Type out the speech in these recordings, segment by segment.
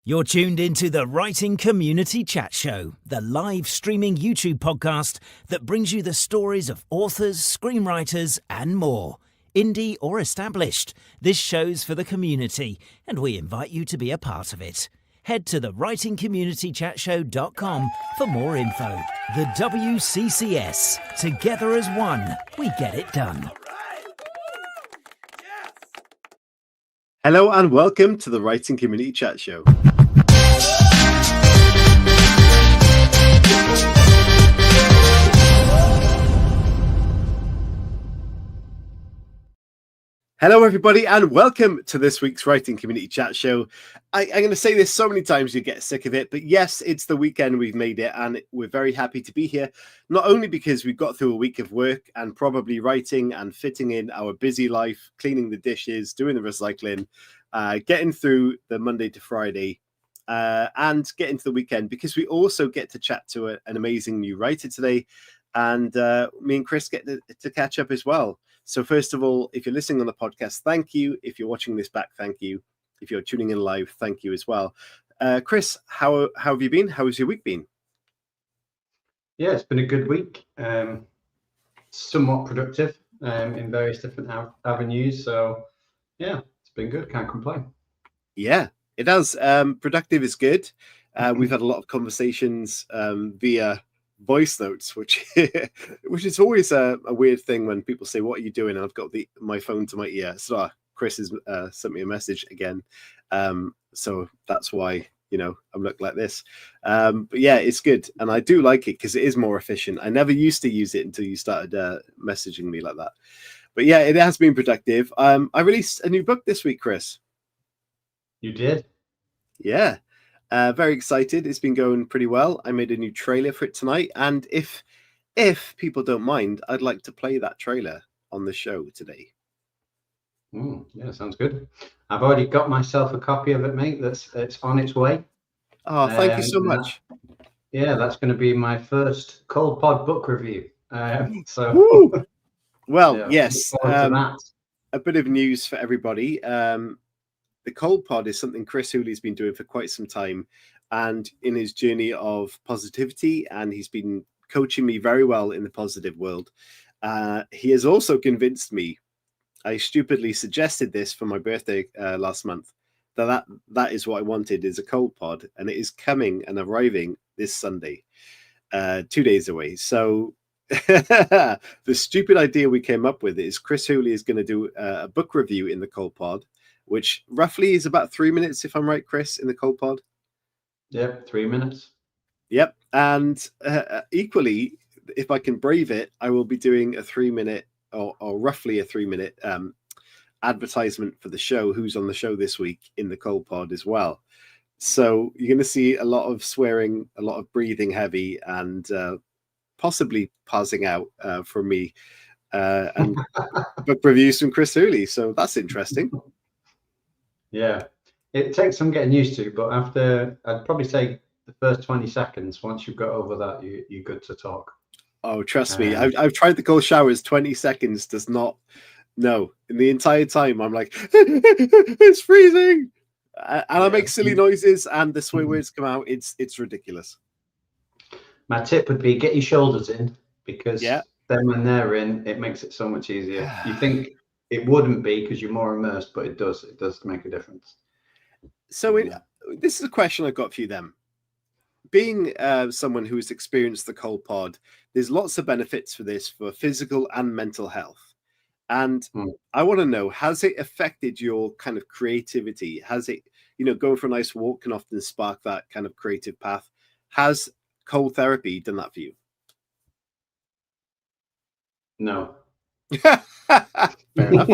You're tuned into the Writing Community Chat Show, the live streaming YouTube podcast that brings you the stories of authors, screenwriters, and more. Indie or established, this show's for the community, and we invite you to be a part of it. Head to the writingcommunitychatshow.com for more info. The WCCS. Together as one, we get it done. Hello and welcome to the Writing Community Chat Show. Hello everybody and welcome to this week's Writing Community Chat Show. I'm going to say this so many times you get sick of it, but yes, it's the weekend, we've made it, and we're very happy to be here, not only because we've got through a week of work and probably writing and fitting in our busy life, cleaning the dishes, doing the recycling, getting through the Monday to Friday, and getting to the weekend, because we also get to chat to an amazing new writer today, and me and Chris get to catch up as well. So first of all, if you're listening on the podcast, thank you. If you're watching this back, thank you. If you're tuning in live, thank you as well. Chris, how have you been? How has your week been? Yeah, it's been a good week. Somewhat productive in various different avenues. So yeah, it's been good. Can't complain. Yeah, it has. Productive is good. We've had a lot of conversations via voice notes, which is always a weird thing when people say, "What are you doing?" And I've got my phone to my ear. So Chris has sent me a message again, so that's why I'm looking like this. But yeah, it's good, and I do like it because it is more efficient. I never used to use it until you started messaging me like that. But yeah, it has been productive. I released a new book this week, Chris. You did? Yeah. Very excited. It's been going pretty well. I made a new trailer for it tonight, and if people don't mind, I'd like to play that trailer on the show today. Yeah, sounds good. I've already got myself a copy of it, mate. It's on its way. Oh, thank you so much. That's going to be my first Cold Pod book review. Well, yeah, yes. A bit of news for everybody. The Cold Pod is something Chris Hooley's been doing for quite some time, and in his journey of positivity, and he's been coaching me very well in the positive world. He has also convinced me. I stupidly suggested this for my birthday last month. That is what I wanted, is a Cold Pod, and it is coming and arriving this Sunday, 2 days away. So the stupid idea we came up with is Chris Hooley is going to do a book review in the Cold Pod, which roughly is about 3 minutes, if I'm right, Chris, in the Cold Pod. Yep, 3 minutes. Yep, and equally, if I can brave it, I will be doing a 3 minute or roughly a 3 minute advertisement for the show, who's on the show this week, in the Cold Pod as well. So you're going to see a lot of swearing, a lot of breathing heavy, and possibly pausing out from me, and book reviews from Chris Hooley. So that's interesting. Yeah, it takes some getting used to, but after, I'd probably say the first 20 seconds, once you've got over that, you're good to talk. Oh, trust me, I've tried the cold showers. 20 seconds does not. No, in the entire time, I'm like, it's freezing, and I make silly noises, and the swear words come out. It's ridiculous. My tip would be get your shoulders in, because then when they're in, it makes it so much easier. You think it wouldn't be because you're more immersed, but it does make a difference. So this is a question I've got for you then. Being someone who has experienced the Cold Pod, there's lots of benefits for this, for physical and mental health. And I want to know, has it affected your kind of creativity? Has it, going for a nice walk can often spark that kind of creative path. Has cold therapy done that for you? No. Fair enough.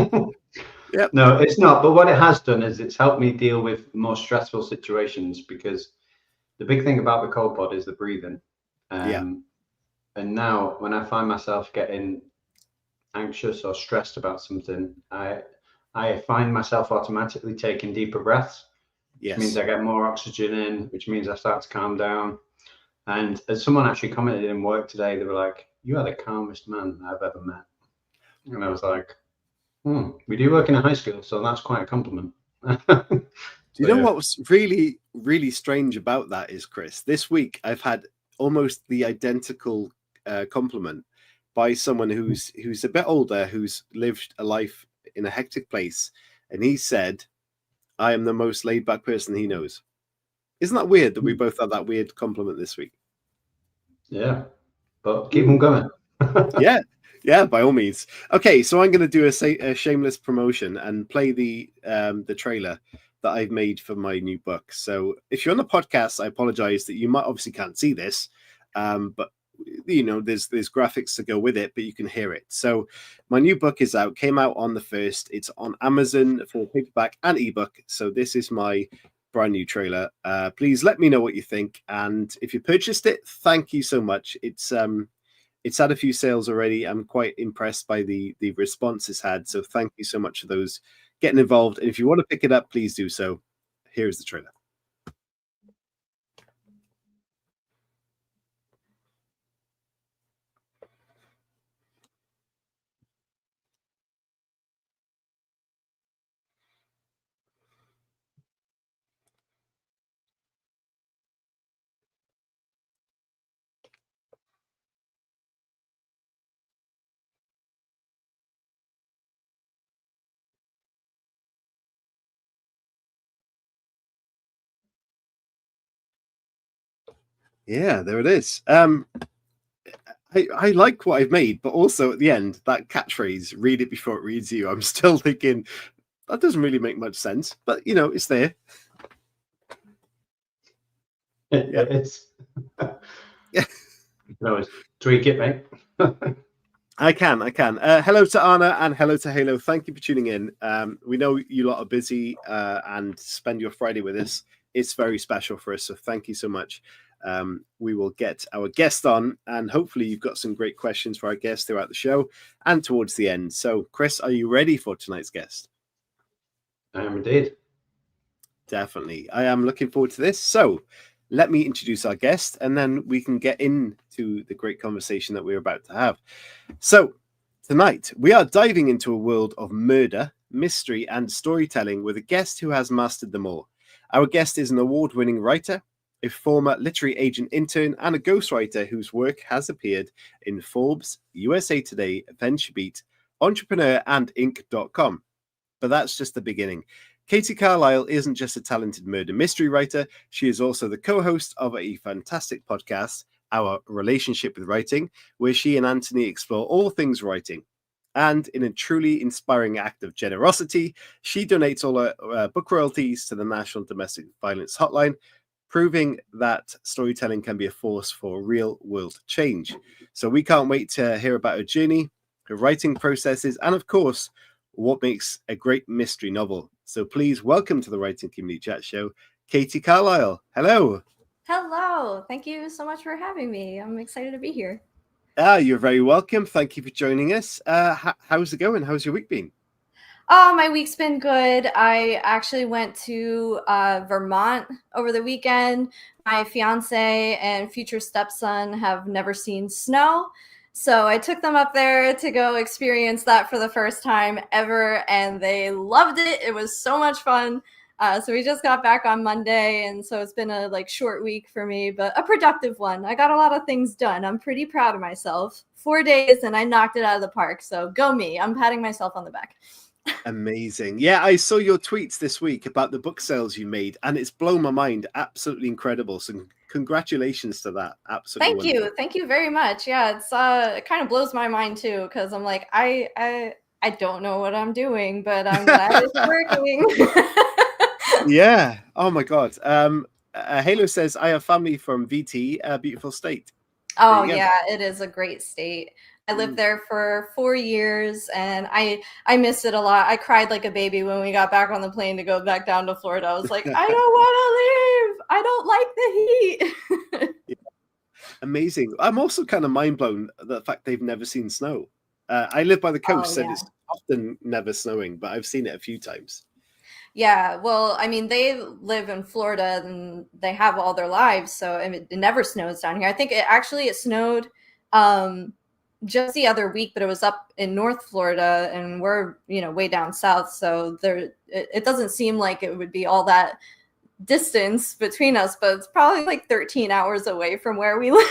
Yep. No, it's not. But what it has done is it's helped me deal with more stressful situations, because the big thing about the Cold Pod is the breathing. And now when I find myself getting anxious or stressed about something, I find myself automatically taking deeper breaths. Which means I get more oxygen in, which means I start to calm down. And as someone actually commented in work today, they were like, "You are the calmest man I've ever met." And I was like, we do work in a high school, so that's quite a compliment. Do you know what's really, really strange about that is, Chris? This week I've had almost the identical compliment by someone who's a bit older, who's lived a life in a hectic place, and he said, "I am the most laid-back person he knows." Isn't that weird that we both had that weird compliment this week? Yeah, but keep them going. Yeah, by all means. Okay, so I'm going to do a shameless promotion and play the trailer that I've made for my new book. So if you're on the podcast, I apologize that you might obviously can't see this, but you know there's graphics to go with it, but you can hear it. So my new book is out, came out on the 1st. It's on Amazon for paperback and ebook. So this is my brand new trailer. Please let me know what you think, and if you purchased it, thank you so much. It's had a few sales already. I'm quite impressed by the response it's had. So thank you so much for those getting involved. And if you want to pick it up, please do so. Here's the trailer. Yeah, there it is. I like what I've made, but also at the end, that catchphrase, "read it before it reads you," I'm still thinking, that doesn't really make much sense. But, you know, it's there. Yeah. It's Yeah. No, it's tweak it, mate. I can. Hello to Anna and hello to Halo. Thank you for tuning in. We know you lot are busy and spend your Friday with us. It's very special for us, so thank you so much. We will get our guest on, and hopefully you've got some great questions for our guest throughout the show and towards the end. So, Chris, are you ready for tonight's guest? I am indeed. Definitely. I am looking forward to this. So, let me introduce our guest, and then we can get into the great conversation that we're about to have. So, tonight we are diving into a world of murder, mystery, and storytelling with a guest who has mastered them all. Our guest is an award-winning writer, a former literary agent intern, and a ghostwriter whose work has appeared in Forbes, USA Today, VentureBeat, Entrepreneur, and Inc.com. But that's just the beginning. Katie Carlisle isn't just a talented murder mystery writer, she is also the co-host of a fantastic podcast, Our Relationship with Writing, where she and Anthony explore all things writing. And in a truly inspiring act of generosity, she donates all her book royalties to the National Domestic Violence Hotline, proving that storytelling can be a force for real-world change. So we can't wait to hear about her journey, her writing processes, and of course, what makes a great mystery novel. So please welcome to the Writing Community Chat Show, Katie Carlisle. Hello. Hello. Thank you so much for having me. I'm excited to be here. You're very welcome. Thank you for joining us. How's it going? How's your week been? Oh, my week's been good. I actually went to Vermont over the weekend. My fiance and future stepson have never seen snow. So I took them up there to go experience that for the first time ever, and they loved it. It was so much fun. So we just got back on Monday, and so it's been a short week for me, but a productive one. I got a lot of things done. I'm pretty proud of myself. 4 days, and I knocked it out of the park. So go me. I'm patting myself on the back. Amazing. Yeah, I saw your tweets this week about the book sales you made, and it's blown my mind. Absolutely incredible. So congratulations to that. Absolutely Thank you. Thank you very much. Yeah, it's it kind of blows my mind too, because I'm like, I don't know what I'm doing, but I'm glad it's working. Yeah. Oh my God. Halo says, I have family from VT, a beautiful state. Oh yeah, it is a great state. I lived there for 4 years, and I miss it a lot. I cried like a baby when we got back on the plane to go back down to Florida. I was like, I don't want to leave. I don't like the heat. Yeah. Amazing. I'm also kind of mind blown at the fact they've never seen snow. I live by the coast, and it's often never snowing, but I've seen it a few times. Yeah, well, I mean, they live in Florida and they have all their lives, so it never snows down here. I think it snowed just the other week, but it was up in North Florida, and we're, you know, way down south. So it doesn't seem like it would be all that distance between us, but it's probably like 13 hours away from where we live.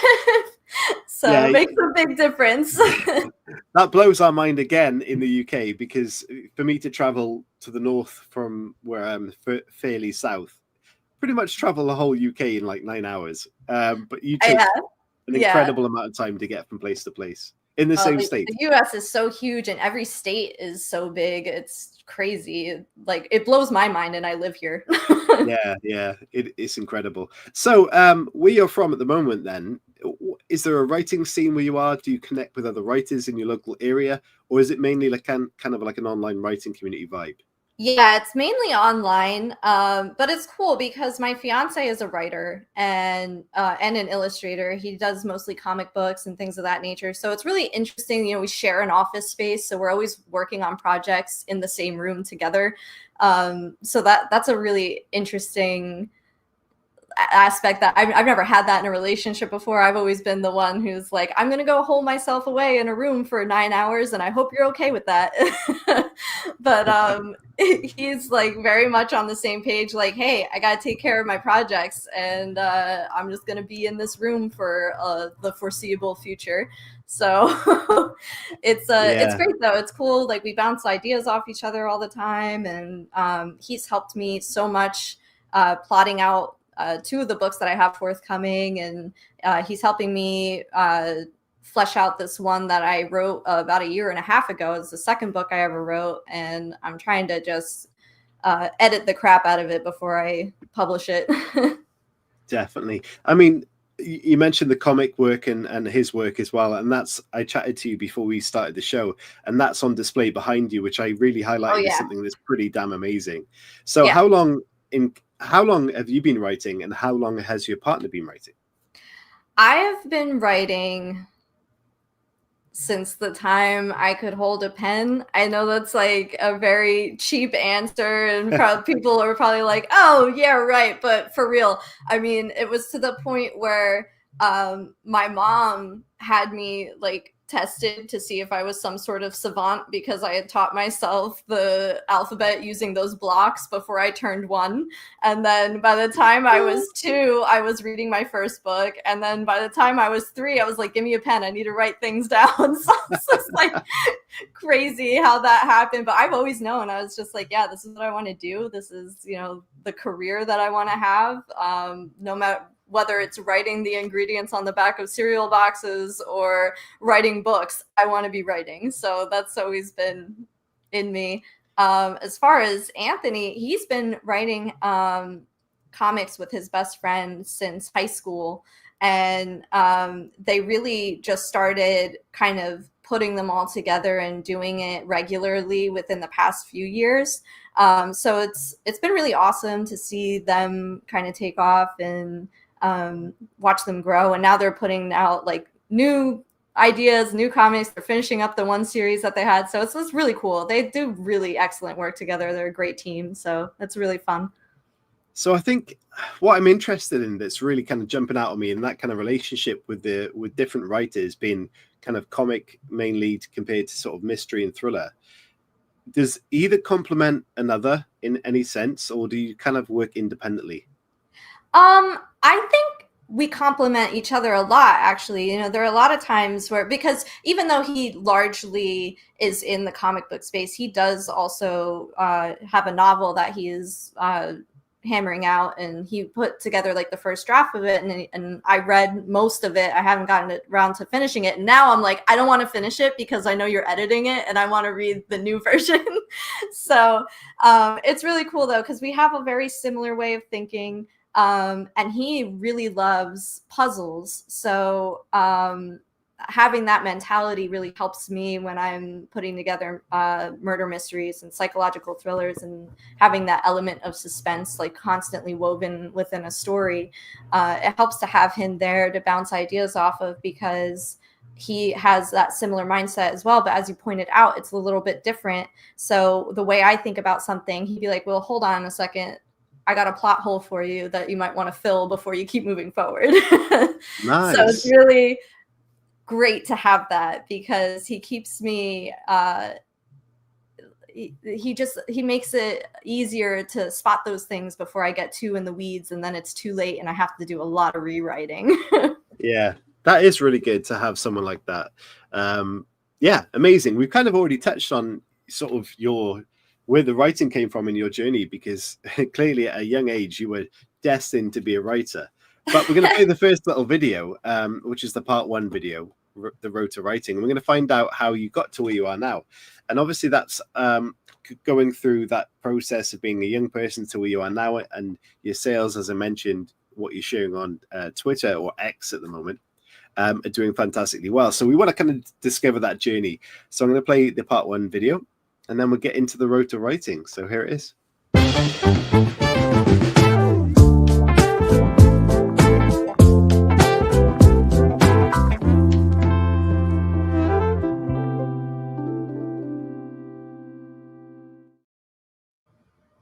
So Yeah, it makes a big difference. that blows our mind again in the UK, because for me to travel to the north from where I'm fairly south, pretty much travel the whole UK in like 9 hours. But you take an incredible amount of time to get from place to place in the same state. The US is so huge, and every state is so big. It's crazy. Like, it blows my mind, and I live here. Yeah, it's incredible. So where you're from at the moment then, is there a writing scene where you are? Do you connect with other writers in your local area, or is it mainly like kind of like an online writing community vibe? Yeah, it's mainly online, but it's cool because my fiance is a writer and an illustrator. He does mostly comic books and things of that nature. So it's really interesting. You know, we share an office space, so we're always working on projects in the same room together. So that's a really interesting aspect that I've never had that in a relationship before. I've always been the one who's like, I'm going to go hole myself away in a room for 9 hours, and I hope you're okay with that. But he's like very much on the same page, like, hey, I got to take care of my projects, and I'm just going to be in this room for the foreseeable future. So it's great though. It's cool. Like, we bounce ideas off each other all the time, and he's helped me so much plotting out 2 of the books that I have forthcoming, and he's helping me flesh out this one that I wrote about 1.5 years ago. It's the second book I ever wrote, and I'm trying to just edit the crap out of it before I publish it. Definitely. I mean, you mentioned the comic work and his work as well, and I chatted to you before we started the show, and that's on display behind you, which I really highlighted as something that's pretty damn amazing. So how long have you been writing, and how long has your partner been writing? I have been writing since the time I could hold a pen. I know that's like a very cheap answer, and people are probably like, oh yeah, right. But for real, I mean, it was to the point where my mom had me like tested to see if I was some sort of savant, because I had taught myself the alphabet using those blocks before I turned 1. And then by the time I was 2, I was reading my first book. And then by the time I was 3, I was like, give me a pen. I need to write things down. So it's just like crazy how that happened. But I've always known. I was just like, yeah, this is what I want to do. This is, you know, the career that I want to have. No matter whether it's writing the ingredients on the back of cereal boxes or writing books, I want to be writing. So that's always been in me. As far as Anthony, he's been writing comics with his best friend since high school. And they really just started kind of putting them all together and doing it regularly within the past few years. So it's been really awesome to see them kind of take off and watch them grow. And now they're putting out like new ideas, new comics. They're finishing up the one series that they had. So it's really cool. They do really excellent work together. They're a great team. So it's really fun. So I think what I'm interested in that's really kind of jumping out at me in that kind of relationship with different writers, being kind of comic main lead compared to sort of mystery and thriller. Does either complement another in any sense, or do you kind of work independently? I think we complement each other a lot, actually. You know, there are a lot of times where, because even though he largely is in the comic book space, he does also have a novel that he is hammering out, and he put together like the first draft of it, and I read most of it. I haven't gotten around to finishing it, and now I'm like, I don't want to finish it because I know you're editing it and I want to read the new version. So it's really cool though, because we have a very similar way of thinking. And he really loves puzzles. So having that mentality really helps me when I'm putting together murder mysteries and psychological thrillers, and having that element of suspense like constantly woven within a story. It helps to have him there to bounce ideas off of, because he has that similar mindset as well. But as you pointed out, it's a little bit different. So the way I think about something, he'd be like, well, hold on a second. I got a plot hole for you that you might want to fill before you keep moving forward. Nice. So it's really, great to have that, because he keeps me he makes it easier to spot those things before I get too in the weeds, and then it's too late and I have to do a lot of rewriting. Yeah, that is really good to have someone like that. Yeah, amazing. We've kind of already touched on sort of where the writing came from in your journey, because clearly at a young age you were destined to be a writer. But we're going to play the first little video, which is the part 1 video, the road to writing. And we're going to find out how you got to where you are now. And obviously that's going through that process of being a young person to where you are now, and your sales, as I mentioned, what you're sharing on Twitter, or X at the moment, are doing fantastically well. So we want to kind of discover that journey. So I'm going to play the part 1 video, and then we'll get into the road to writing. So here it is.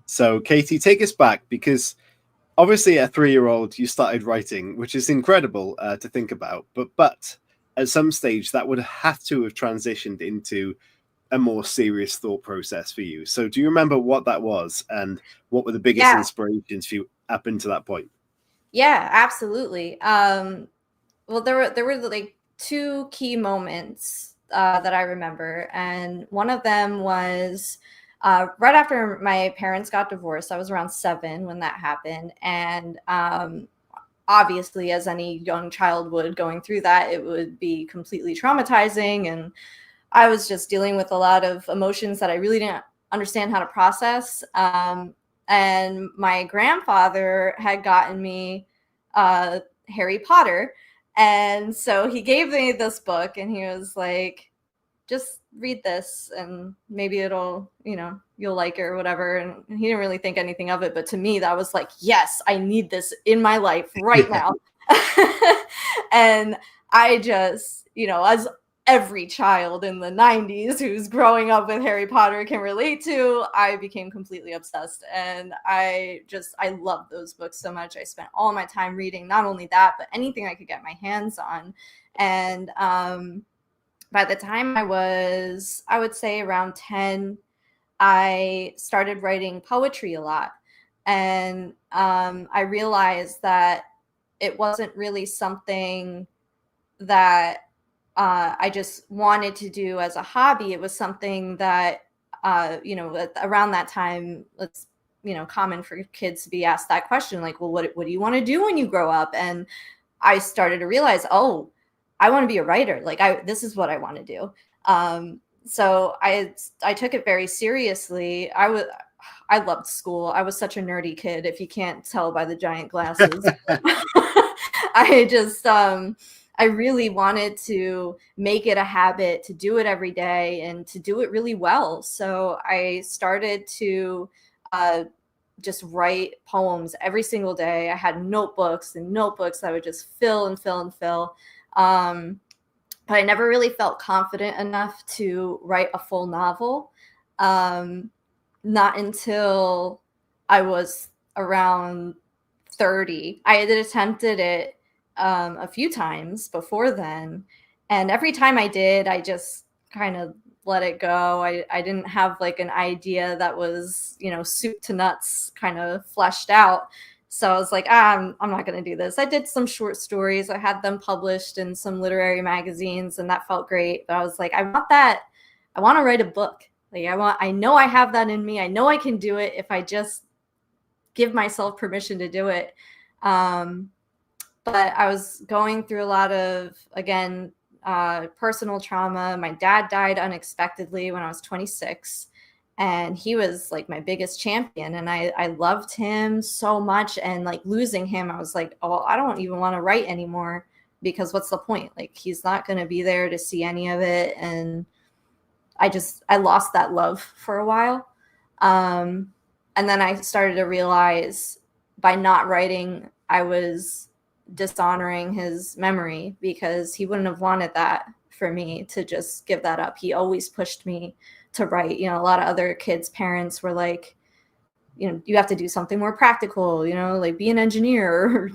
So Katie, take us back, because obviously at a 3-year-old you started writing, which is incredible to think about, but at some stage that would have to have transitioned into a more serious thought process for you. So do you remember what that was, and what were the biggest inspirations for you up until that point? Yeah, absolutely. Well, there were like 2 key moments that I remember, and one of them was right after my parents got divorced. I was around 7 when that happened, and obviously, as any young child would, going through that, it would be completely traumatizing, and I was just dealing with a lot of emotions that I really didn't understand how to process. And my grandfather had gotten me Harry Potter. And so he gave me this book, and he was like, just read this and maybe it'll, you'll like it or whatever. And he didn't really think anything of it. But to me, that was like, yes, I need this in my life right now. And I just, as every child in the 90s who's growing up with Harry Potter can relate to, I became completely obsessed. And I love those books so much. I spent all my time reading, not only that, but anything I could get my hands on. And by the time I would say around 10, I started writing poetry a lot. And I realized that it wasn't really something that I just wanted to do as a hobby. It was something that, around that time, it's, common for kids to be asked that question, like, well, what do you want to do when you grow up? And I started to realize, oh, I want to be a writer. Like, this is what I want to do. So I took it very seriously. I loved school. I was such a nerdy kid, if you can't tell by the giant glasses. I really wanted to make it a habit to do it every day and to do it really well. So I started to just write poems every single day. I had notebooks and notebooks that I would just fill and fill and fill. But I never really felt confident enough to write a full novel. Not until I was around 30. I had attempted it a few times before then. And every time I did, I just kind of let it go. I didn't have like an idea that was, soup to nuts kind of fleshed out. So I was like, I'm not going to do this. I did some short stories. I had them published in some literary magazines, and that felt great. But I was like, I want that. I want to write a book. Like, I know I have that in me. I know I can do it if I just give myself permission to do it. But I was going through a lot of, again, personal trauma. My dad died unexpectedly when I was 26. And he was like my biggest champion, and I loved him so much. And like losing him, I was like, oh, I don't even want to write anymore, because what's the point? Like, he's not going to be there to see any of it. And I lost that love for a while. And then I started to realize by not writing, I was dishonoring his memory, because he wouldn't have wanted that for me to just give that up. He always pushed me to write. A lot of other kids' parents were like, you have to do something more practical, like be an engineer or,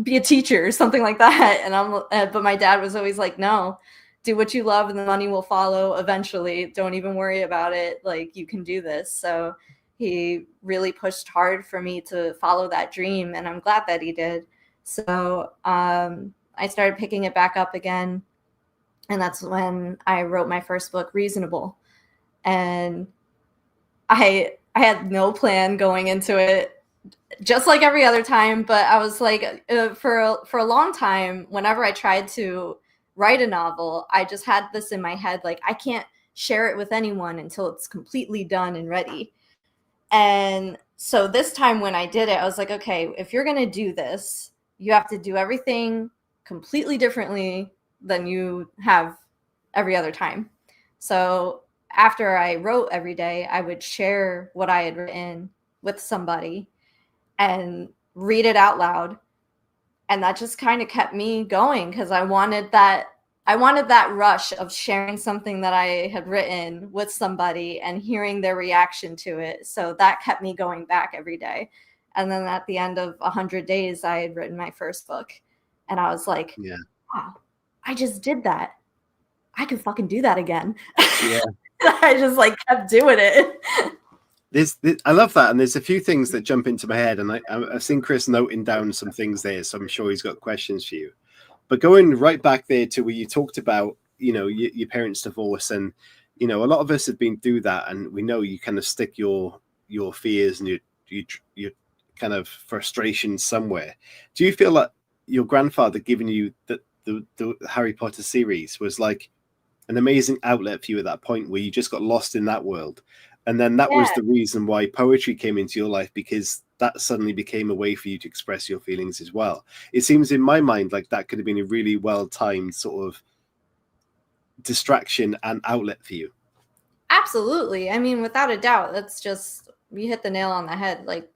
be a teacher or something like that. And but my dad was always like, no, do what you love and the money will follow eventually. Don't even worry about it. Like, you can do this. So he really pushed hard for me to follow that dream, and I'm glad that he did. So I started picking it back up again, and that's when I wrote my first book, Reasonable. And I had no plan going into it, just like every other time. But I was like, for a long time, whenever I tried to write a novel, I just had this in my head, like, I can't share it with anyone until it's completely done and ready. And so this time when I did it, I was like, okay, if you're going to do this, you have to do everything completely differently than you have every other time. So after I wrote every day, I would share what I had written with somebody and read it out loud. And that just kind of kept me going, because I wanted that rush of sharing something that I had written with somebody and hearing their reaction to it. So that kept me going back every day. And then at the end of 100 days, I had written my first book. And I was like, wow, I just did that. I could fucking do that again. Yeah. I just like kept doing it. I love that. And there's a few things that jump into my head. And I've seen Chris noting down some things there. So I'm sure he's got questions for you. But going right back there to where you talked about, your parents' divorce, and, a lot of us have been through that, and we know you kind of stick your fears and your kind of frustration somewhere. Do you feel like your grandfather giving you the Harry Potter series was like an amazing outlet for you at that point, where you just got lost in that world? And then that was the reason why poetry came into your life, because that suddenly became a way for you to express your feelings as well. It seems in my mind like that could have been a really well-timed sort of distraction and outlet for you. Absolutely. I mean, without a doubt, that's just, you hit the nail on the head. Like,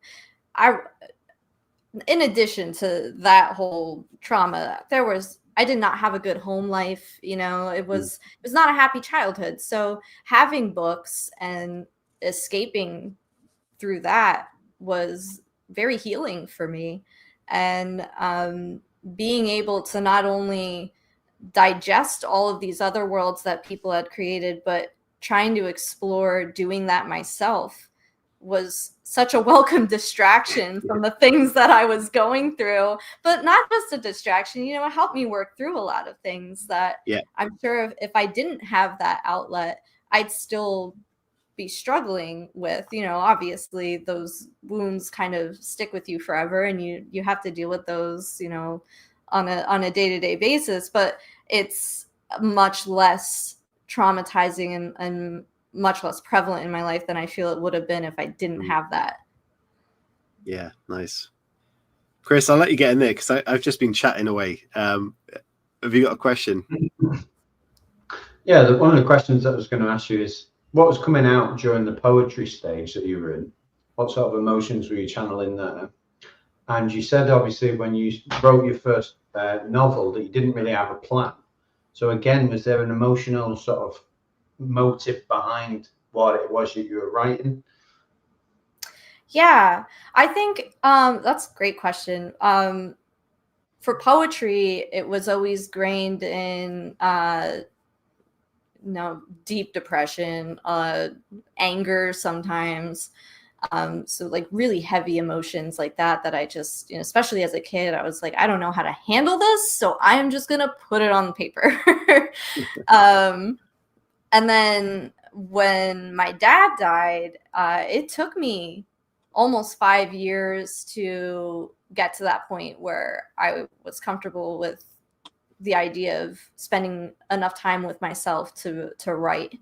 in addition to that whole trauma, I did not have a good home life. It was not a happy childhood. So having books and escaping through that was very healing for me. And being able to not only digest all of these other worlds that people had created, but trying to explore doing that myself was such a welcome distraction from the things that I was going through. But not just a distraction, it helped me work through a lot of things that I'm sure if I didn't have that outlet, I'd still be struggling with. Obviously those wounds kind of stick with you forever, and you have to deal with those, on a day-to-day basis, but it's much less traumatizing and much less prevalent in my life than I feel it would have been if I didn't have that. Yeah, nice. Chris, I'll let you get in there because I've just been chatting away. Have you got a question? Yeah, one of the questions that I was going to ask you is, what was coming out during the poetry stage that you were in? What sort of emotions were you channeling there? And you said, obviously, when you wrote your first novel, that you didn't really have a plan. So again, was there an emotional sort of motive behind what it was that you were writing? Yeah, I think that's a great question. For poetry, it was always grained in deep depression, anger sometimes. So like really heavy emotions like that I just, especially as a kid, I was like, I don't know how to handle this, so I'm just gonna put it on paper. And then when my dad died, it took me almost 5 years to get to that point where I was comfortable with the idea of spending enough time with myself to write.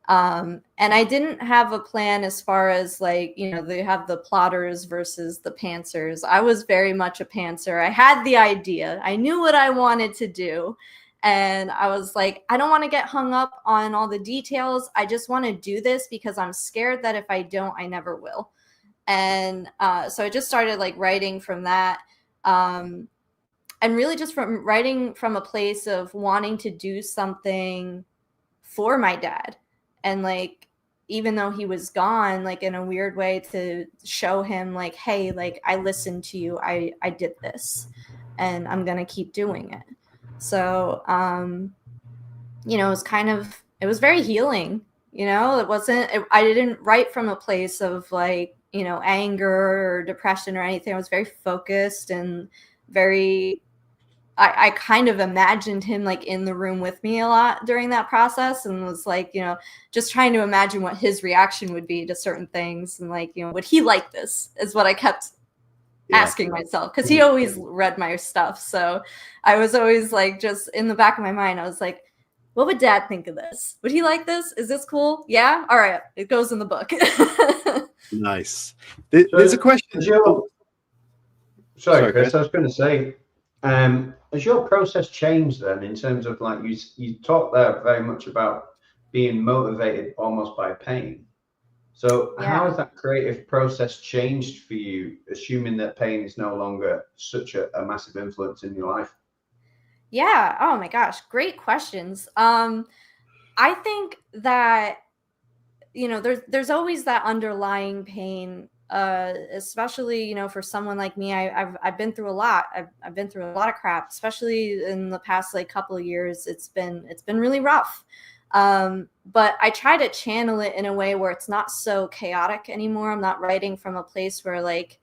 And I didn't have a plan as far as like, they have the plotters versus the pantsers. I was very much a pantser. I had the idea. I knew what I wanted to do. And I was like, I don't want to get hung up on all the details. I just want to do this because I'm scared that if I don't, I never will. And so I just started like writing from that. And really just from writing from a place of wanting to do something for my dad. And like, even though he was gone, like in a weird way, to show him like, hey, like I listened to you. I did this. and I'm going to keep doing it. So, you know, it was very healing. You know, I didn't write from a place of like, you know, anger or depression or anything. I was very focused and very, I kind of imagined him like in the room with me a lot during that process, and was like, you know, just trying to imagine what his reaction would be to certain things. And like, you know, would he like this is what I kept asking myself, because he always read my stuff. So I was always like, just in the back of my mind, I was like, what would Dad think of this? Would he like this? Is this cool? Yeah. All right. It goes in the book. Nice. There's a question. Sorry, Chris. I was going to say, has your process changed then, in terms of like you talked there very much about being motivated almost by pain. So how has that creative process changed for you, assuming that pain is no longer such a massive influence in your life? Yeah. Oh my gosh. Great questions. I think that, you know, there's always that underlying pain, especially, you know, for someone like me. I've been through a lot. I've been through a lot of crap, especially in the past like couple of years. It's been really rough. But I try to channel it in a way where it's not so chaotic anymore. I'm not writing from a place where like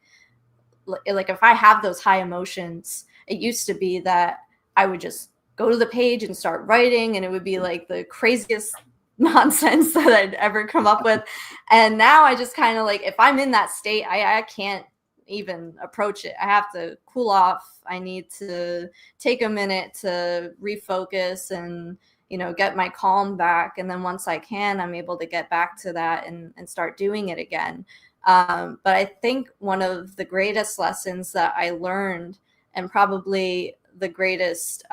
if I have those high emotions, it used to be that I would just go to the page and start writing, and it would be like the craziest nonsense that I'd ever come up with. And now I just kind of like, if I'm in that state, I can't even approach it. I have to cool off. I need to take a minute to refocus and, you know, get my calm back. And then once I can, I'm able to get back to that and start doing it again. But I think one of the greatest lessons that I learned, and probably the greatest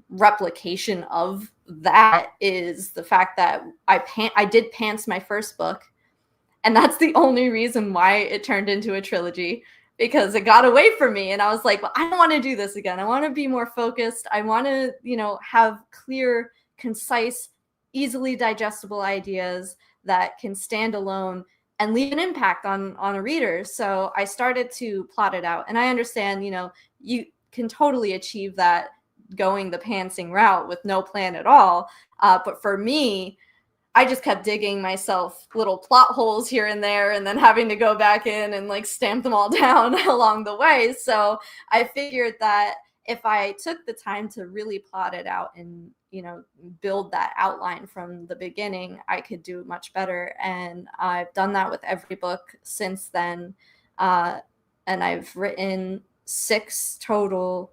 replication of that, is the fact that I did pants my first book, and that's the only reason why it turned into a trilogy, because it got away from me. And I was like, well, I don't want to do this again. I want to be more focused. I want to, you know, have clear, concise, easily digestible ideas that can stand alone and leave an impact on a reader. So I started to plot it out. And I understand, you know, you can totally achieve that going the pantsing route with no plan at all. But for me, I just kept digging myself little plot holes here and there, and then having to go back in and like stamp them all down along the way. So I figured that if I took the time to really plot it out and, you know, build that outline from the beginning, I could do much better. And I've done that with every book since then. And I've written 6 total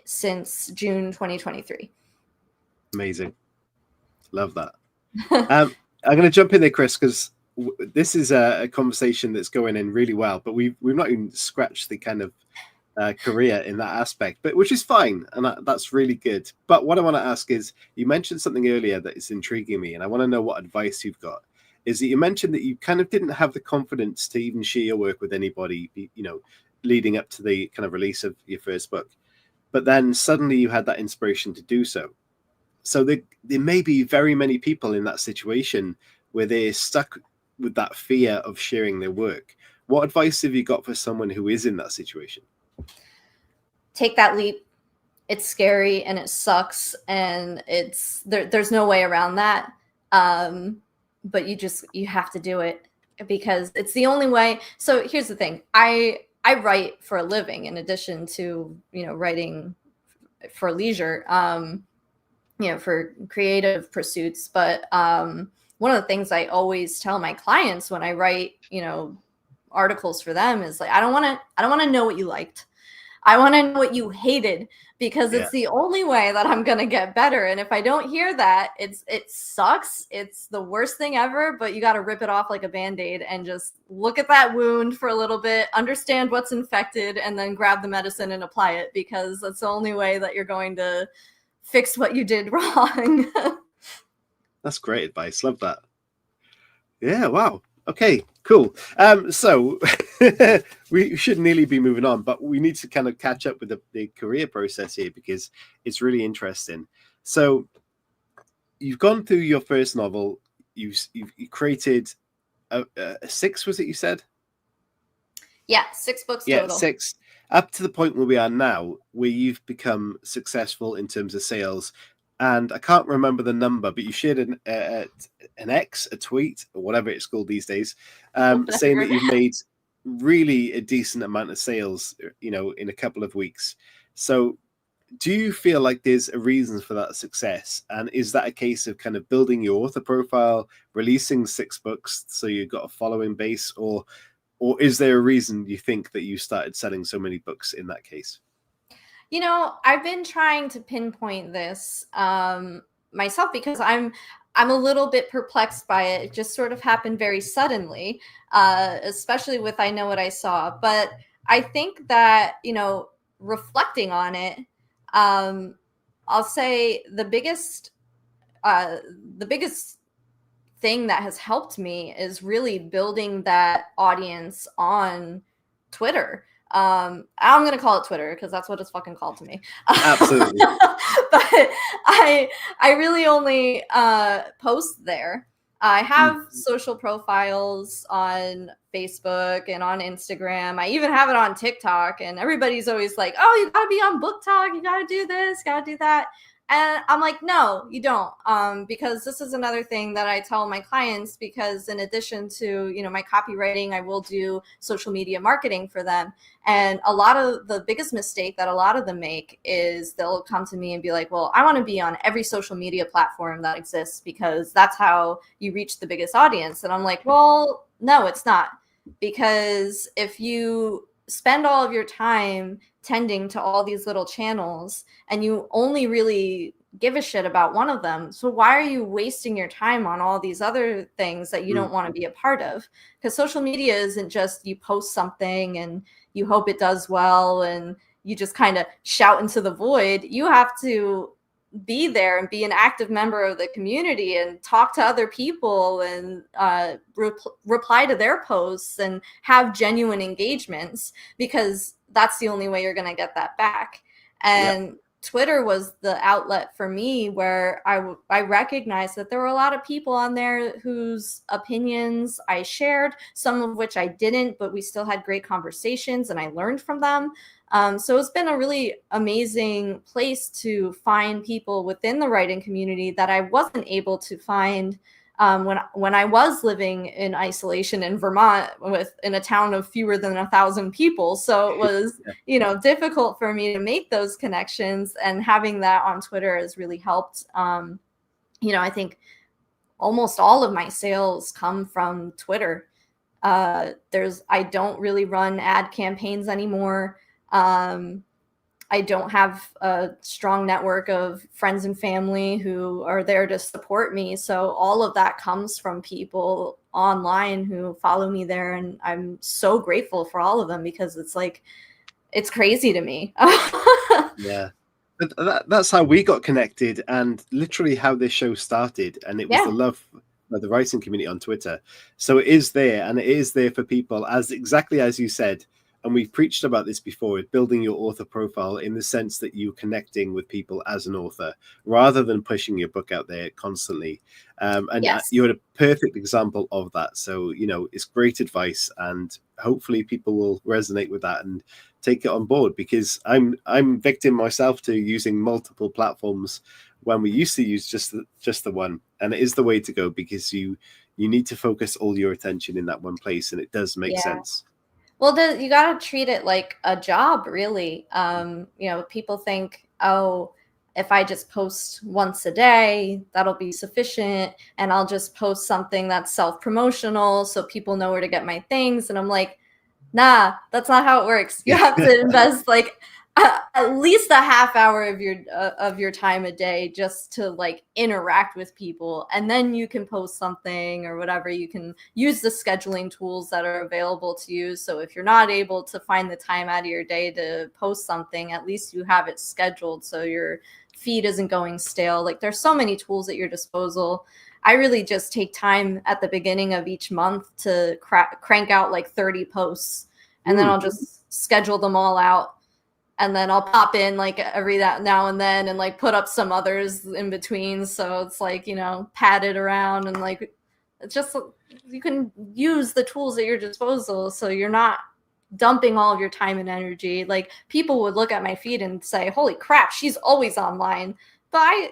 since June 2023. Amazing. Love that. I'm going to jump in there, Chris, because this is a conversation that's going in really well, but we've not even scratched the kind of career in that aspect, but which is fine, and that's really good. But what I want to ask is, you mentioned something earlier that is intriguing me, and I want to know what advice you've got. Is that you mentioned that you kind of didn't have the confidence to even share your work with anybody, you know, leading up to the kind of release of your first book, but then suddenly you had that inspiration to do so. So there may be very many people in that situation where they're stuck with that fear of sharing their work. What advice have you got for someone who is in that situation? Take that leap. It's scary and it sucks, and there's no way around that. But you have to do it, because it's the only way. So here's the thing. I write for a living in addition to, you know, writing for leisure. You know, for creative pursuits. But one of the things I always tell my clients when I write, you know, articles for them is like, I don't want to know what you liked. I want to know what you hated, because it's the only way that I'm going to get better. And if I don't hear that, it sucks. It's the worst thing ever, but you got to rip it off like a Band-Aid and just look at that wound for a little bit, understand what's infected, and then grab the medicine and apply it, because that's the only way that you're going to fix what you did wrong. That's great advice. Love that. Yeah. Wow. Okay, cool. So we should nearly be moving on, but we need to kind of catch up with the career process here, because it's really interesting. So you've gone through your first novel. You created a 6, was it you said? Yeah, 6 books Yeah, total. 6. Up to the point where we are now, where you've become successful in terms of sales. And I can't remember the number, but you shared a tweet, or whatever it's called these days, saying that Whatever. you've made really a decent amount of sales, in a couple of weeks. So do you feel like there's a reason for that success? And is that a case of kind of building your author profile, releasing 6 books so you've got a following base, or is there a reason you think that you started selling so many books in that case? I've been trying to pinpoint this myself because I'm a little bit perplexed by it. It just sort of happened very suddenly, especially with I Know What I Saw. But I think that, reflecting on it, I'll say the biggest thing that has helped me is really building that audience on Twitter. I'm going to call it Twitter because that's what it's fucking called to me. Absolutely. But I really only post there. I have social profiles on Facebook and on Instagram. I even have it on TikTok, and everybody's always like, "Oh, you gotta be on Book Talk. You gotta do this, gotta do that." And I'm like, no, you don't. Because this is another thing that I tell my clients, because in addition to, my copywriting, I will do social media marketing for them. And a lot of the biggest mistake that a lot of them make is they'll come to me and be like, well, I want to be on every social media platform that exists because that's how you reach the biggest audience. And I'm like, well, no, it's not. Because if you spend all of your time tending to all these little channels and you only really give a shit about one of them, so why are you wasting your time on all these other things that you don't want to be a part of? Because social media isn't just you post something and you hope it does well and you just kind of shout into the void. You have to be there and be an active member of the community and talk to other people and reply to their posts and have genuine engagements, because that's the only way you're going to get that back. And Twitter was the outlet for me where I recognized that there were a lot of people on there whose opinions I shared, some of which I didn't, but we still had great conversations and I learned from them. So it's been a really amazing place to find people within the writing community that I wasn't able to find when I was living in isolation in Vermont in a town of fewer than 1,000 people. So it was, difficult for me to make those connections, and having that on Twitter has really helped. I think almost all of my sales come from Twitter. I don't really run ad campaigns anymore. I don't have a strong network of friends and family who are there to support me. So all of that comes from people online who follow me there. And I'm so grateful for all of them, because it's crazy to me. Yeah. But that's how we got connected, and literally how this show started. And it was the love of the writing community on Twitter. So it is there, and it is there for people, as exactly as you said. And we've preached about this before, with building your author profile in the sense that you're connecting with people as an author rather than pushing your book out there constantly. And you're a perfect example of that. So, it's great advice, and hopefully people will resonate with that and take it on board, because I'm victim myself to using multiple platforms when we used to use just the one. And it is the way to go, because you need to focus all your attention in that one place, and it does make sense. Well, you got to treat it like a job, really. People think, oh, if I just post once a day, that'll be sufficient. And I'll just post something that's self-promotional so people know where to get my things. And I'm like, nah, that's not how it works. You have to invest at least a half hour of your time a day just to interact with people, and then you can post something or whatever. You can use the scheduling tools that are available to you. So if you're not able to find the time out of your day to post something, at least you have it scheduled so your feed isn't going stale. There's so many tools at your disposal. I really just take time at the beginning of each month to crank out 30 posts, and then I'll just schedule them all out. And then I'll pop in every now and then and put up some others in between. So it's padded around, and it's just, you can use the tools at your disposal so you're not dumping all of your time and energy. Like, people would look at my feed and say, holy crap, she's always online. But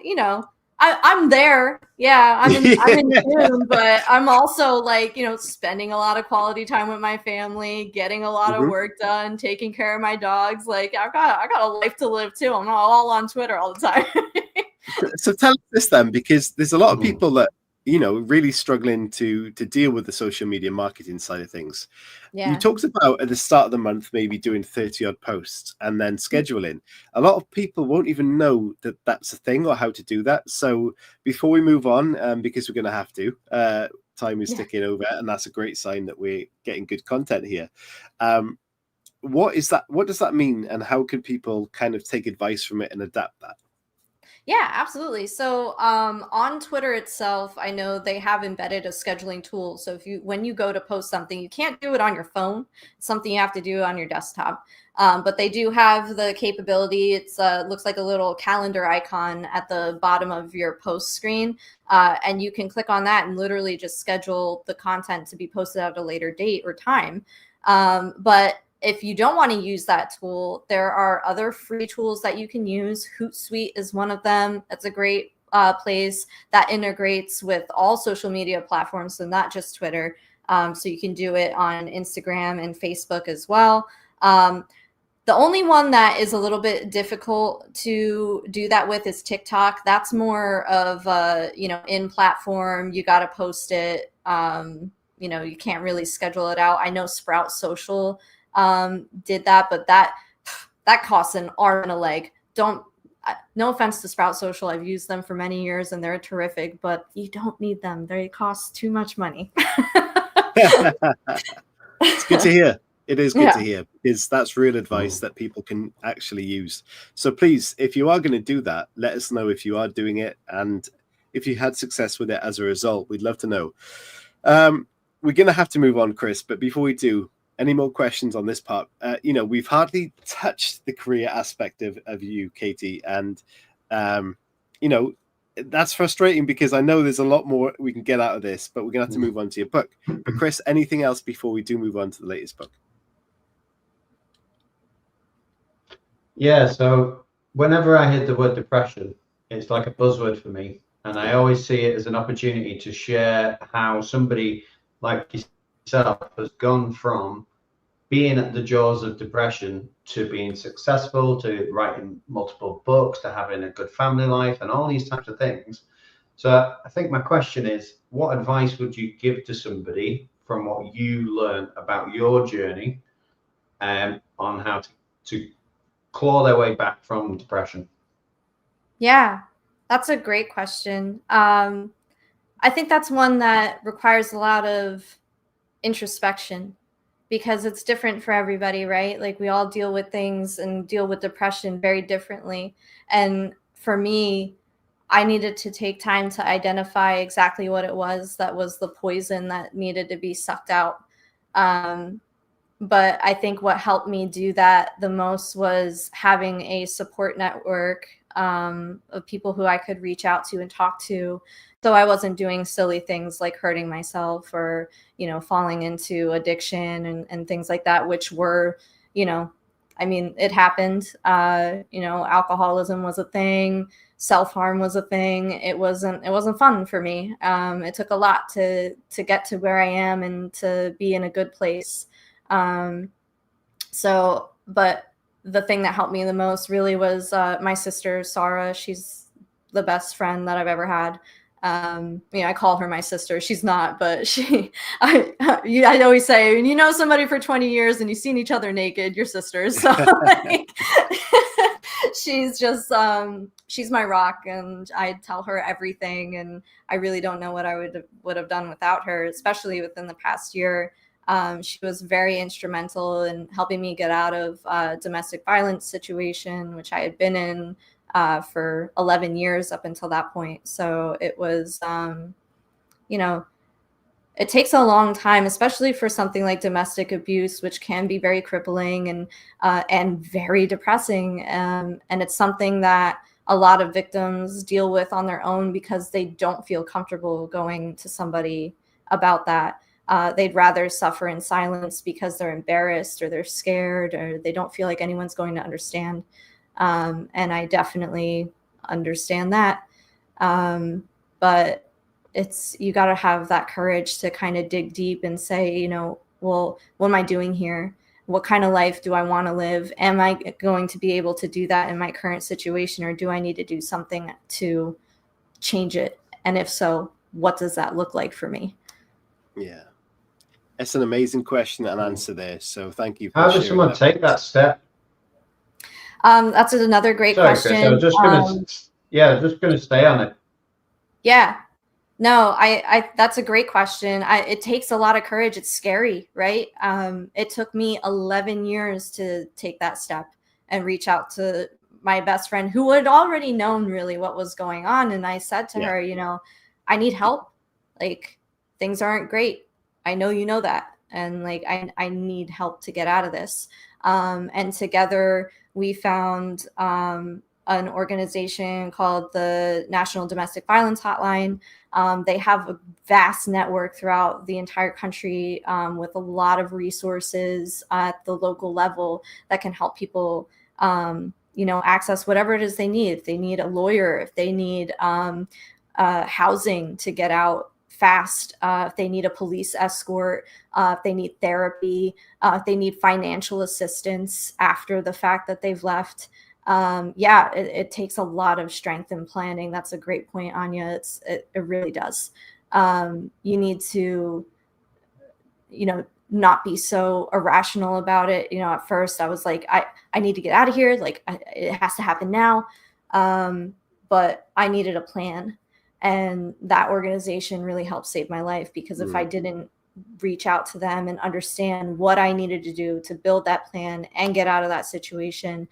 I'm there. Yeah, I'm in tune, but I'm also like, spending a lot of quality time with my family, getting a lot of work done, taking care of my dogs. Like, I got a life to live too. I'm not all on Twitter all the time. So tell us this then, because there's a lot of people that, really struggling to deal with the social media marketing side of things. Yeah. You talked about at the start of the month, maybe doing 30 odd posts and then scheduling. A lot of people won't even know that that's a thing or how to do that. So before we move on, because we're going to have to, time is ticking over, and that's a great sign that we're getting good content here. What is that? What does that mean? And how can people kind of take advice from it and adapt that? Yeah, absolutely. So on Twitter itself, I know they have embedded a scheduling tool. So when you go to post something, you can't do it on your phone. It's something you have to do on your desktop. But they do have the capability. It's looks like a little calendar icon at the bottom of your post screen. And you can click on that and literally just schedule the content to be posted at a later date or time. But if you don't want to use that tool, there are other free tools that you can use. Hootsuite is one of them. That's a great place that integrates with all social media platforms, so not just Twitter. So you can do it on Instagram and Facebook as well. The only one that is a little bit difficult to do that with is TikTok. That's more of in platform. You got to post it. You can't really schedule it out. I know Sprout Social did that, but that costs an arm and a leg. No offense to Sprout Social, I've used them for many years and they're terrific, but you don't need them. They cost too much money. It's good to hear. It is good to hear, because that's real advice that people can actually use. So please, if you are going to do that, let us know if you are doing it and if you had success with it as a result. We'd love to know. We're going to have to move on, Chris, but before we do, any more questions on this part? We've hardly touched the career aspect of you, Katie, and that's frustrating because I know there's a lot more we can get out of this, but we're gonna have to move on to your book. But Chris, anything else before we do move on to the latest book? Yeah, so whenever I hear the word depression, it's like a buzzword for me, and I always see it as an opportunity to share how somebody like yourself has gone from being at the jaws of depression to being successful, to writing multiple books, to having a good family life, and all these types of things. So I think my question is, what advice would you give to somebody from what you learned about your journey on how to claw their way back from depression? Yeah, that's a great question. I think that's one that requires a lot of introspection, because it's different for everybody, right? Like, we all deal with things and deal with depression very differently. And for me, I needed to take time to identify exactly what it was that was the poison that needed to be sucked out. But I think what helped me do that the most was having a support network of people who I could reach out to and talk to. So I wasn't doing silly things like hurting myself or, falling into addiction and things like that, which were, it happened. Alcoholism was a thing. Self-harm was a thing. It wasn't fun for me. It took a lot to get to where I am and to be in a good place. But the thing that helped me the most really was my sister, Sarah. She's the best friend that I've ever had. I call her my sister. She's not, but I always say, when you know somebody for 20 years and you've seen each other naked, you're sisters. So she's just, she's my rock, and I tell her everything. And I really don't know what I would have done without her, especially within the past year. She was very instrumental in helping me get out of a domestic violence situation, which I had been in for 11 years up until that point. So it was, it takes a long time, especially for something like domestic abuse, which can be very crippling and very depressing. And it's something that a lot of victims deal with on their own because they don't feel comfortable going to somebody about that. they'd rather suffer in silence because they're embarrassed or they're scared or they don't feel like anyone's going to understand. And I definitely understand that. But you got to have that courage to kind of dig deep and say, you know, well, what am I doing here? What kind of life do I want to live? Am I going to be able to do that in my current situation, or do I need to do something to change it? And if so, what does that look like for me? Yeah. That's an amazing question and answer there. So thank you for How sharing. does someone take that step? That's another great question. Chris, I was just gonna stay on it. Yeah. No, I that's a great question. It takes a lot of courage. It's scary, right? It took me 11 years to take that step and reach out to my best friend who had already known really what was going on. And I said to her, you know, I need help. Like, things aren't great. I know you know that. And like, I need help to get out of this. And together we found an organization called the National Domestic Violence Hotline. They have a vast network throughout the entire country with a lot of resources at the local level that can help people, you know, access whatever it is they need. If they need a lawyer, if they need housing to get out fast, if they need a police escort, if they need therapy, if they need financial assistance after the fact that they've left. It takes a lot of strength and planning. That's a great point, Anya. It really does. You need to, you know, not be so irrational about it. You know, at first I was like, I need to get out of here. Like, it has to happen now. But I needed a plan. And that organization really helped save my life, because if I didn't reach out to them and understand what I needed to do to build that plan and get out of that situation,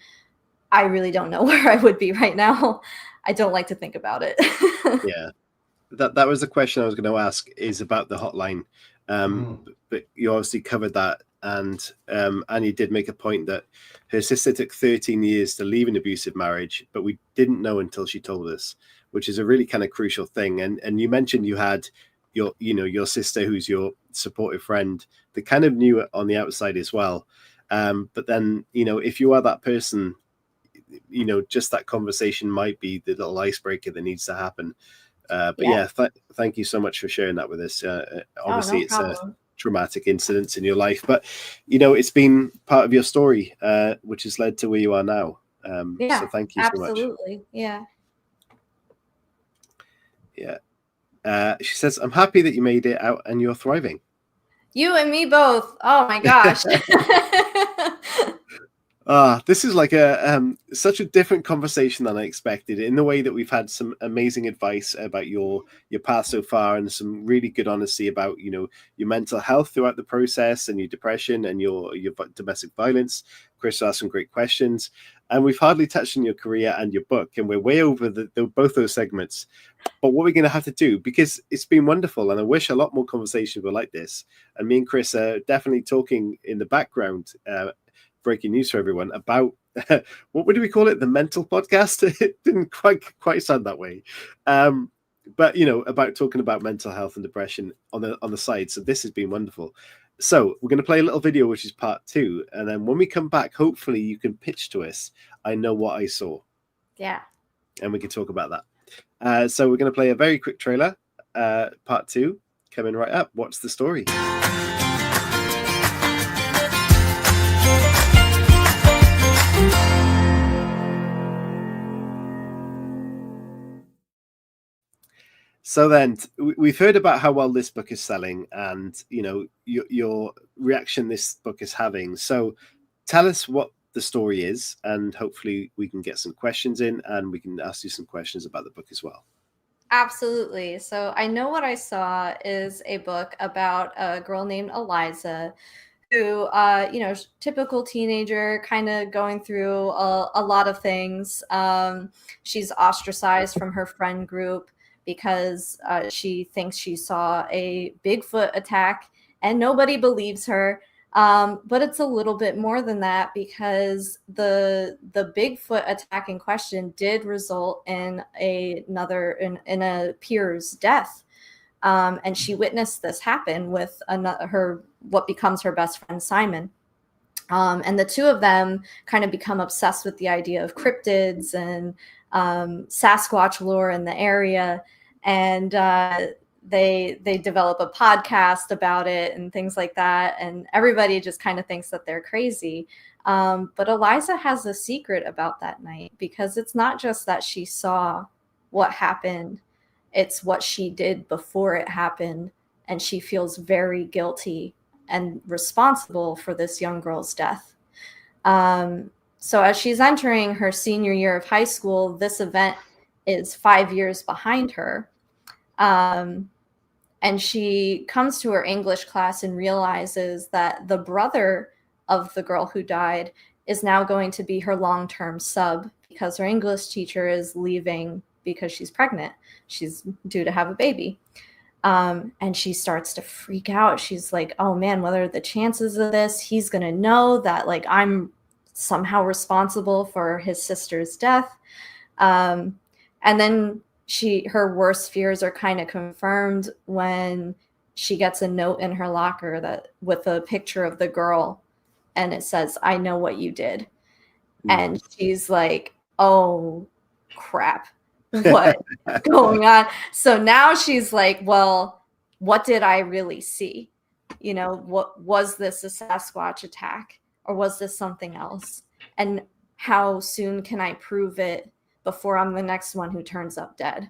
I really don't know where I would be right now. I don't like to think about it. Yeah, that was the question I was going to ask, is about the hotline. But you obviously covered that. And Annie did make a point that her sister took 13 years to leave an abusive marriage, but we didn't know until she told us, which is a really kind of crucial thing. And you mentioned you had your sister, who's your supportive friend, that kind of knew it on the outside as well. But then, you know, if you are that person, you know, just that conversation might be the little icebreaker that needs to happen. Thank you so much for sharing that with us. Obviously, it's a traumatic incidents in your life, but you know, it's been part of your story, which has led to where you are now. So thank you so much. Absolutely. Yeah. She says, I'm happy that you made it out and you're thriving. You and me both. Oh my gosh. This is like such a different conversation than I expected, in the way that we've had some amazing advice about your path so far, and some really good honesty about, you know, your mental health throughout the process, and your depression, and your domestic violence. Chris asked some great questions, and we've hardly touched on your career and your book, and we're way over both those segments. But what we're going to have to do, because it's been wonderful, and I wish a lot more conversations were like this, and me and Chris are definitely talking in the background, breaking news for everyone about what do we call it? The mental podcast. It didn't quite sound that way, but you know, about talking about mental health and depression on the side. So this has been wonderful. So we're going to play a little video, which is part 2, and then when we come back, hopefully you can pitch to us, I know what I saw. Yeah. And we can talk about that. So we're going to play a very quick trailer, part 2, coming right up. What's the story? So then, we've heard about how well this book is selling, and you know, your reaction this book is having. So tell us what the story is, and hopefully we can get some questions in, and we can ask you some questions about the book as well. Absolutely. So I Know What I Saw is a book about a girl named Eliza, who, you know, typical teenager, kind of going through a lot of things. She's ostracized from her friend group because she thinks she saw a Bigfoot attack, and nobody believes her. But it's a little bit more than that, because the Bigfoot attack in question did result in a peer's death. And she witnessed this happen with what becomes her best friend, Simon. And the two of them kind of become obsessed with the idea of cryptids and Sasquatch lore in the area. And they develop a podcast about it and things like that. And everybody just kind of thinks that they're crazy. But Eliza has a secret about that night, because it's not just that she saw what happened, it's what she did before it happened. And she feels very guilty and responsible for this young girl's death. So as she's entering her senior year of high school, this event is 5 years behind her. And she comes to her English class and realizes that the brother of the girl who died is now going to be her long-term sub, because her English teacher is leaving because she's pregnant. She's due to have a baby. And she starts to freak out. She's like, oh man, what are the chances of this? He's going to know that like I'm somehow responsible for his sister's death. And then her worst fears are kind of confirmed when she gets a note in her locker that with a picture of the girl, and it says, I know what you did. And she's like, oh crap, what's going on? So now she's like, well, what did I really see? You know, what was this, a Sasquatch attack, or was this something else? And how soon can I prove it before I'm the next one who turns up dead?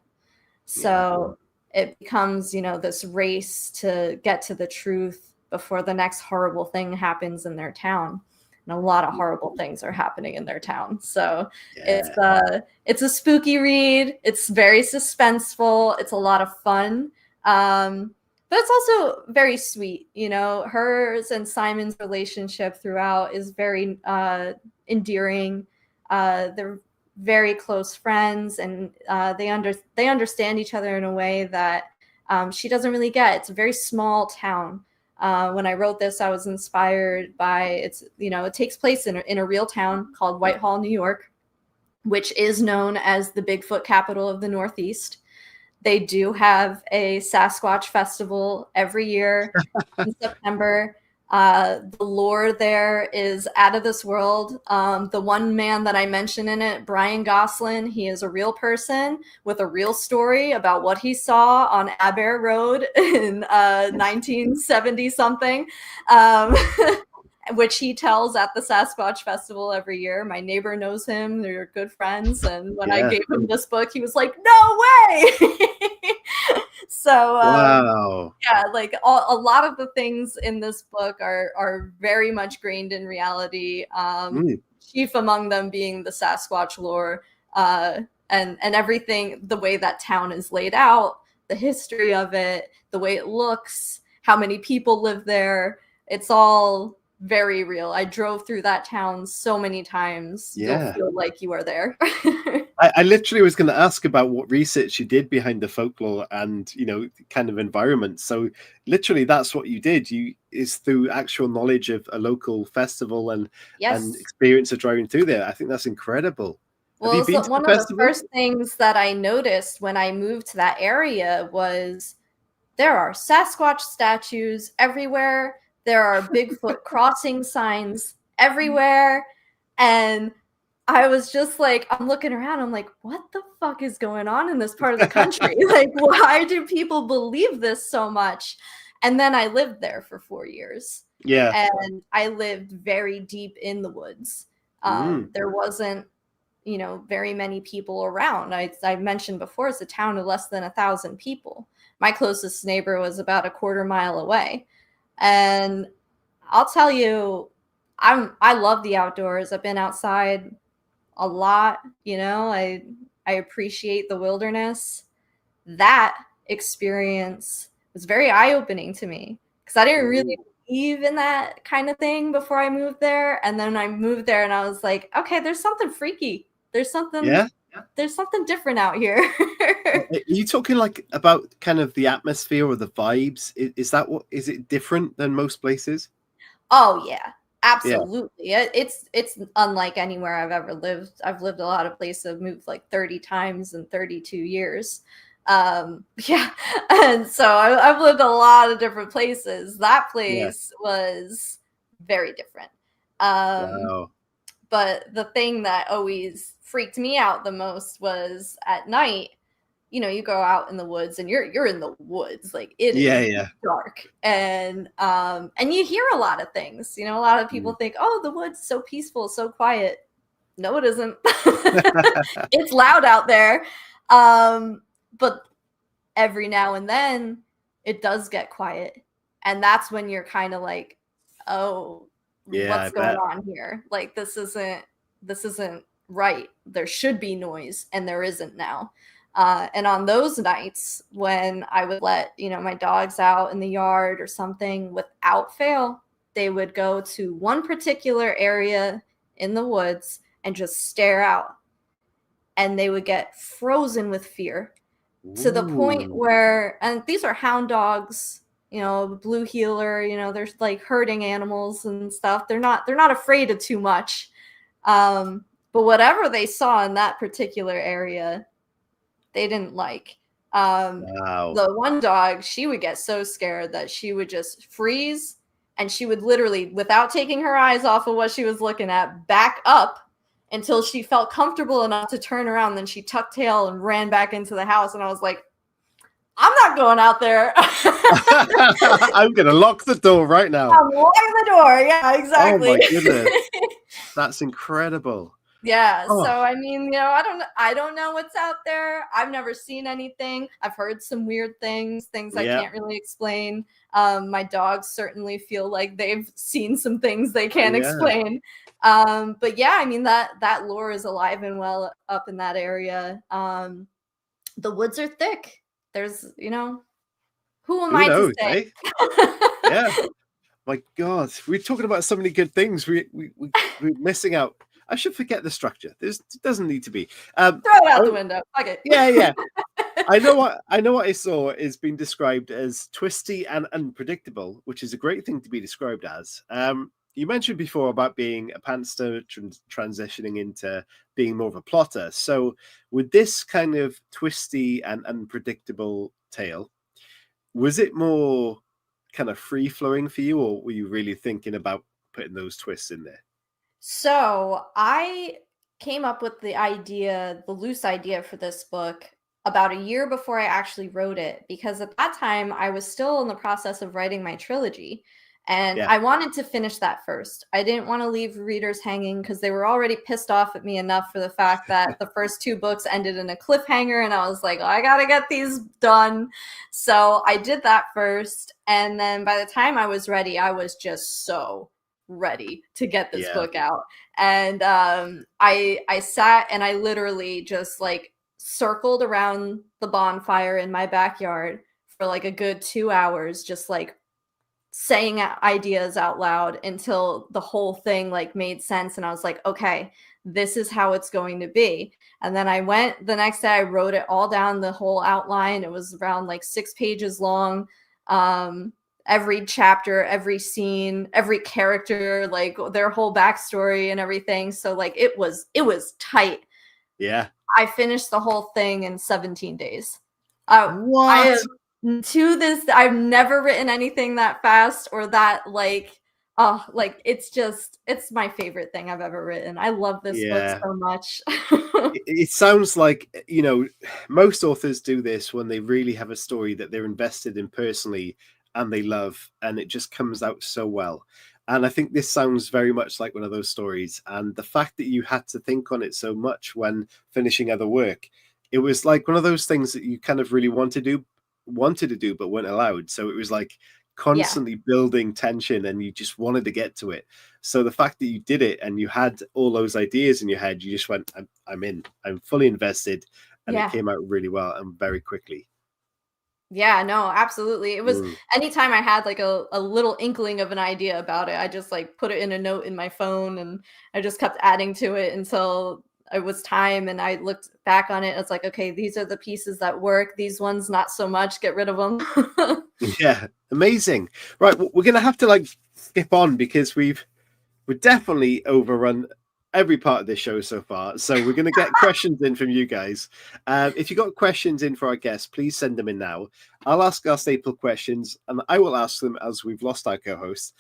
So it becomes, you know, this race to get to the truth before the next horrible thing happens in their town. And a lot of horrible things are happening in their town. So it's a spooky read. It's very suspenseful. It's a lot of fun. But it's also very sweet. You know, hers and Simon's relationship throughout is very endearing. They're very close friends, and they understand each other in a way that she doesn't really get. It's a very small town. When I wrote this, I was inspired by it takes place in a real town called Whitehall, New York, which is known as the Bigfoot capital of the Northeast. They do have a Sasquatch festival every year in September. The lore there is out of this world. The one man that I mentioned in it, Brian Goslin, he is a real person with a real story about what he saw on Aber Road in 1970 something, which he tells at the Sasquatch Festival every year. My neighbor knows him. They're good friends. And when I gave him this book, he was like, no way! So wow. like a lot of the things in this book are very much grained in reality. Chief among them being the Sasquatch lore, and everything, the way that town is laid out, the history of it, the way it looks, how many people live there. It's all very real. I drove through that town so many times. You'll feel like you are there. I literally was going to ask about what research you did behind the folklore and, you know, kind of environment. So literally that's what you did. Is through actual knowledge of a local festival and experience of driving through there. I think that's incredible. Well, so one of the first things that I noticed when I moved to that area was there are Sasquatch statues everywhere. There are Bigfoot crossing signs everywhere. And I was just like, I'm looking around. I'm like, what the fuck is going on in this part of the country? Like, why do people believe this so much? And then I lived there for 4 years. Yeah. And I lived very deep in the woods. There wasn't, very many people around. I mentioned before, it's a town of less than 1,000 people. My closest neighbor was about a quarter mile away. And I'll tell you, I love the outdoors. I've been outside a lot, I appreciate the wilderness. That experience was very eye-opening to me because I didn't really believe in that kind of thing before I moved there. And then I moved there and I was like, okay, there's something freaky. There's something different out here. Are you talking like about kind of the atmosphere or the vibes? Is it different than most places? Oh yeah. Absolutely. Yeah. It's unlike anywhere I've ever lived. I've lived a lot of places. I've moved like 30 times in 32 years. Yeah. And so I've lived a lot of different places. That place was very different. Wow. But the thing that always freaked me out the most was at night, you know, you go out in the woods and you're in the woods, like it is dark. And you hear a lot of things. You know, a lot of people think, oh, the woods so peaceful, so quiet. No, it isn't. It's loud out there. But every now and then it does get quiet. And that's when you're kind of like, oh, what's going on here? Like this isn't right. There should be noise and there isn't now. And on those nights when I would let, you know, my dogs out in the yard or something, without fail, they would go to one particular area in the woods and just stare out. And they would get frozen with fear to the point where, and these are hound dogs, you know, blue heeler, you know, there's like herding animals and stuff. They're not afraid of too much. But whatever they saw in that particular area, they didn't like. Wow. The one dog, she would get so scared that she would just freeze, and she would literally, without taking her eyes off of what she was looking at, back up until she felt comfortable enough to turn around. Then she tucked tail and ran back into the house. And I was like, I'm not going out there. I'm going to lock the door right now. I'm locking the door. Yeah, exactly. Oh my goodness. That's incredible. Yeah. So, I mean, you know, I don't know what's out there. I've never seen anything. I've heard some weird things I can't really explain. My dogs certainly feel like they've seen some things they can't explain. But yeah, I mean, that lore is alive and well up in that area. The woods are thick. There's, you know, who am I to say? Yeah. My God, we're talking about so many good things. We're missing out. I should forget the structure. It doesn't need to be. Throw it out the window. Okay. Yeah. I know what I saw is being described as twisty and unpredictable, which is a great thing to be described as. You mentioned before about being a pantser transitioning into being more of a plotter. So with this kind of twisty and unpredictable tale, was it more kind of free flowing for you, or were you really thinking about putting those twists in there? So I came up with the loose idea for this book about a year before I actually wrote it, because at that time I was still in the process of writing my trilogy. And I wanted to finish that first. I didn't want to leave readers hanging because they were already pissed off at me enough for the fact that the first two books ended in a cliffhanger. And I was like, oh, I got to get these done. So I did that first. And then by the time I was ready, I was just so ready to get this book out. And I sat and I literally just like circled around the bonfire in my backyard for like a good 2 hours, just like saying ideas out loud until the whole thing like made sense. And I was like, okay, this is how it's going to be. And then I went the next day, I wrote it all down, the whole outline. It was around like 6 pages long. Every chapter, every scene, every character, like their whole backstory and everything. So like it was tight. Yeah. I finished the whole thing in 17 days. What? To this, I've never written anything that fast or that like it's my favorite thing I've ever written. I love this book so much. It sounds like, you know, most authors do this when they really have a story that they're invested in personally and they love, and it just comes out so well. And I think this sounds very much like one of those stories. And the fact that you had to think on it so much when finishing other work, it was like one of those things that you kind of really wanted to do but weren't allowed. So it was like constantly building tension and you just wanted to get to it. So the fact that you did it and you had all those ideas in your head, you just went, I'm in, I'm fully invested, and it came out really well and very quickly. Yeah, no, absolutely. It was anytime I had like a little inkling of an idea about it, I just like put it in a note in my phone and I just kept adding to it until it was time. And I looked back on it. It's like, okay, these are the pieces that work. These ones, not so much. Get rid of them. Yeah, amazing. Right, we're going to have to like skip on because we're definitely overrun every part of this show so far. So we're going to get questions in from you guys. If you got questions in for our guests, please send them in now. I'll ask our staple questions, and I will ask them as we've lost our co-host.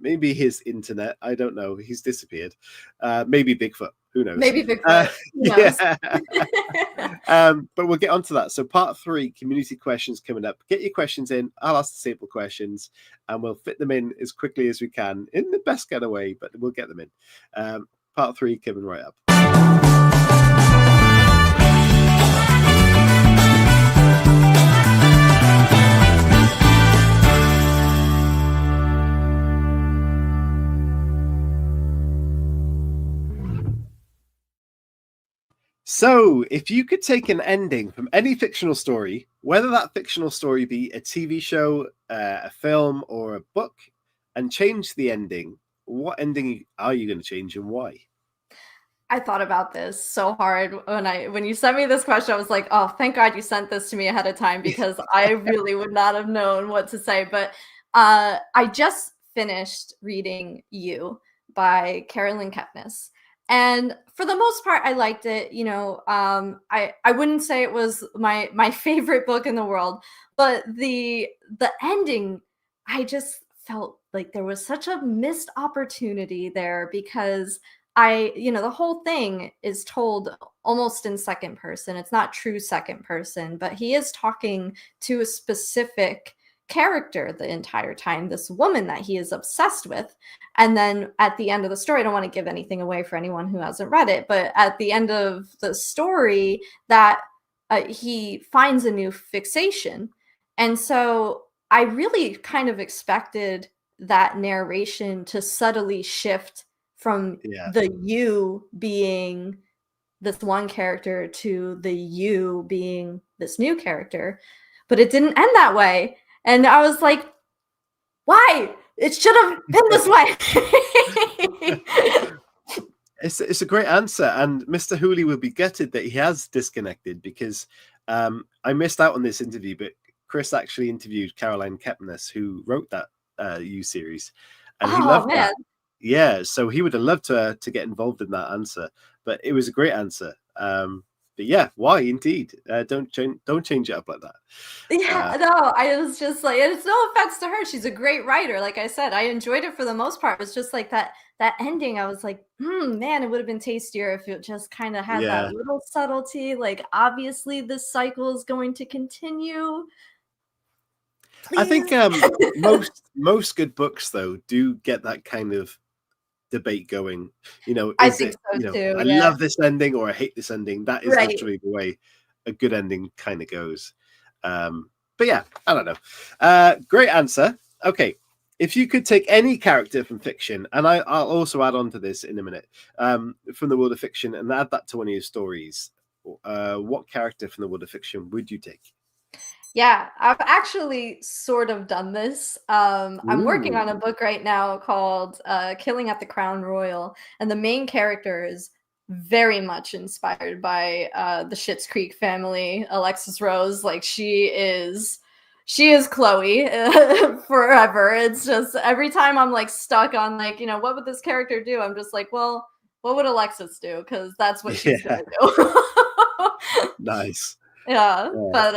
Maybe his internet. I don't know. He's disappeared. Maybe Bigfoot. Who knows? Maybe Bigfoot. Who knows? But we'll get onto that. So part 3, community questions coming up. Get your questions in. I'll ask the staple questions, and we'll fit them in as quickly as we can in the best kind of way, but we'll get them in. Part 3 coming right up. So, if you could take an ending from any fictional story, whether that fictional story be a TV show, a film, or a book, and change the ending, what ending are you going to change and why? I thought about this so hard when you sent me this question. I was like, oh, thank God you sent this to me ahead of time, because I really would not have known what to say. But I just finished reading You by Carolyn Kepnes. And for the most part, I liked it. You know, I wouldn't say it was my favorite book in the world, but the ending, I just felt like there was such a missed opportunity there, because the whole thing is told almost in second person. It's not true second person, but he is talking to a specific character the entire time, this woman that he is obsessed with. And then at the end of the story, I don't want to give anything away for anyone who hasn't read it, but at the end of the story, that he finds a new fixation. And so I really kind of expected that narration to subtly shift from the you being this one character to the you being this new character, but it didn't end that way. And I was like, why? It should have been this way. It's a great answer. And Mr. Hooley will be gutted that he has disconnected, because I missed out on this interview, but Chris actually interviewed Caroline Kepnes, who wrote that You series. And he loved that. Yeah, so he would have loved to get involved in that answer, but it was a great answer. But yeah, why indeed? Don't change it up like that. Yeah, no, I was just like, it's no offense to her. She's a great writer. Like I said, I enjoyed it for the most part. It was just like that ending. I was like, man, it would have been tastier if it just kind of had that little subtlety. Like, obviously, this cycle is going to continue. Please. I think most good books, though, do get that kind of debate going. You know, I think so too. I love this ending or I hate this ending. That is literally the way a good ending kind of goes. But yeah, I don't know. Great answer. Okay, if you could take any character from fiction, and I'll also add on to this in a minute, from the world of fiction, and add that to one of your stories, what character from the world of fiction would you take? Yeah, I've actually sort of done this. I'm working on a book right now called Killing at the Crown Royal, and the main character is very much inspired by the Schitt's Creek family. Alexis Rose, like she is Chloe forever. It's just every time I'm like stuck on like, what would this character do? I'm just like, well, what would Alexis do? Because that's what she's gonna do. Nice. Yeah, but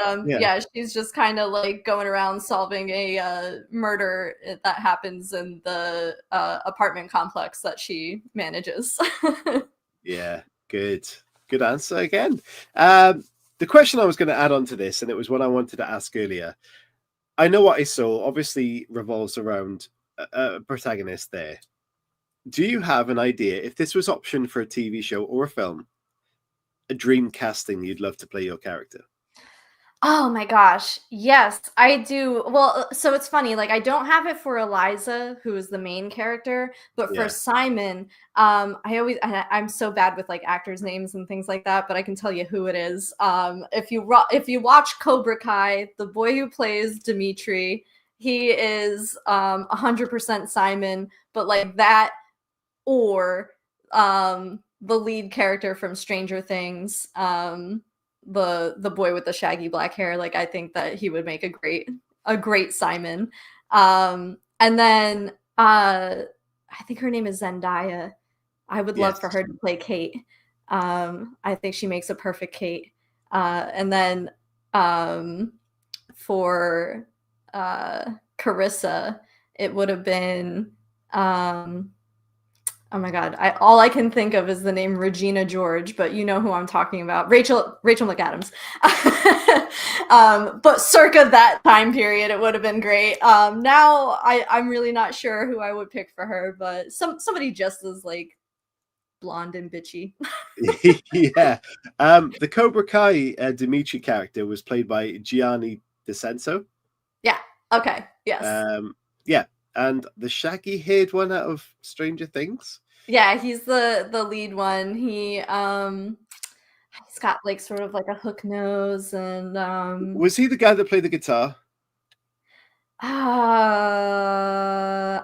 she's just kind of like going around solving a murder that happens in the apartment complex that she manages. Yeah, good answer again. The question I was going to add on to this, and it was one I wanted to ask earlier. I know what I saw obviously revolves around a protagonist there. Do you have an idea, if this was option for a TV show or a film, a dream casting you'd love to play your character? Oh my gosh, yes, I do. Well, so it's funny, like I don't have it for Eliza, who is the main character, but for Simon, I'm so bad with like actors' names and things like that, but I can tell you who it is. If you watch Cobra Kai, the boy who plays Dimitri, he is 100% Simon, but like that, or the lead character from Stranger Things, the boy with the shaggy black hair. Like I think that he would make a great Simon. And then I think her name is Zendaya. I would love for her to play Kate. I think she makes a perfect Kate. And then for Carissa, it would have been oh my God, all I can think of is the name Regina George, but you know who I'm talking about, Rachel McAdams. But circa that time period, it would have been great. Now I'm really not sure who I would pick for her, but somebody just as like blonde and bitchy. Yeah. The Cobra Kai Dimitri character was played by Gianni DeCenso. Yeah. Okay. Yes. Yeah. And the shaggy-haired one out of Stranger Things. Yeah, he's the lead one. He's got like sort of like a hook nose and Was he the guy that played the guitar?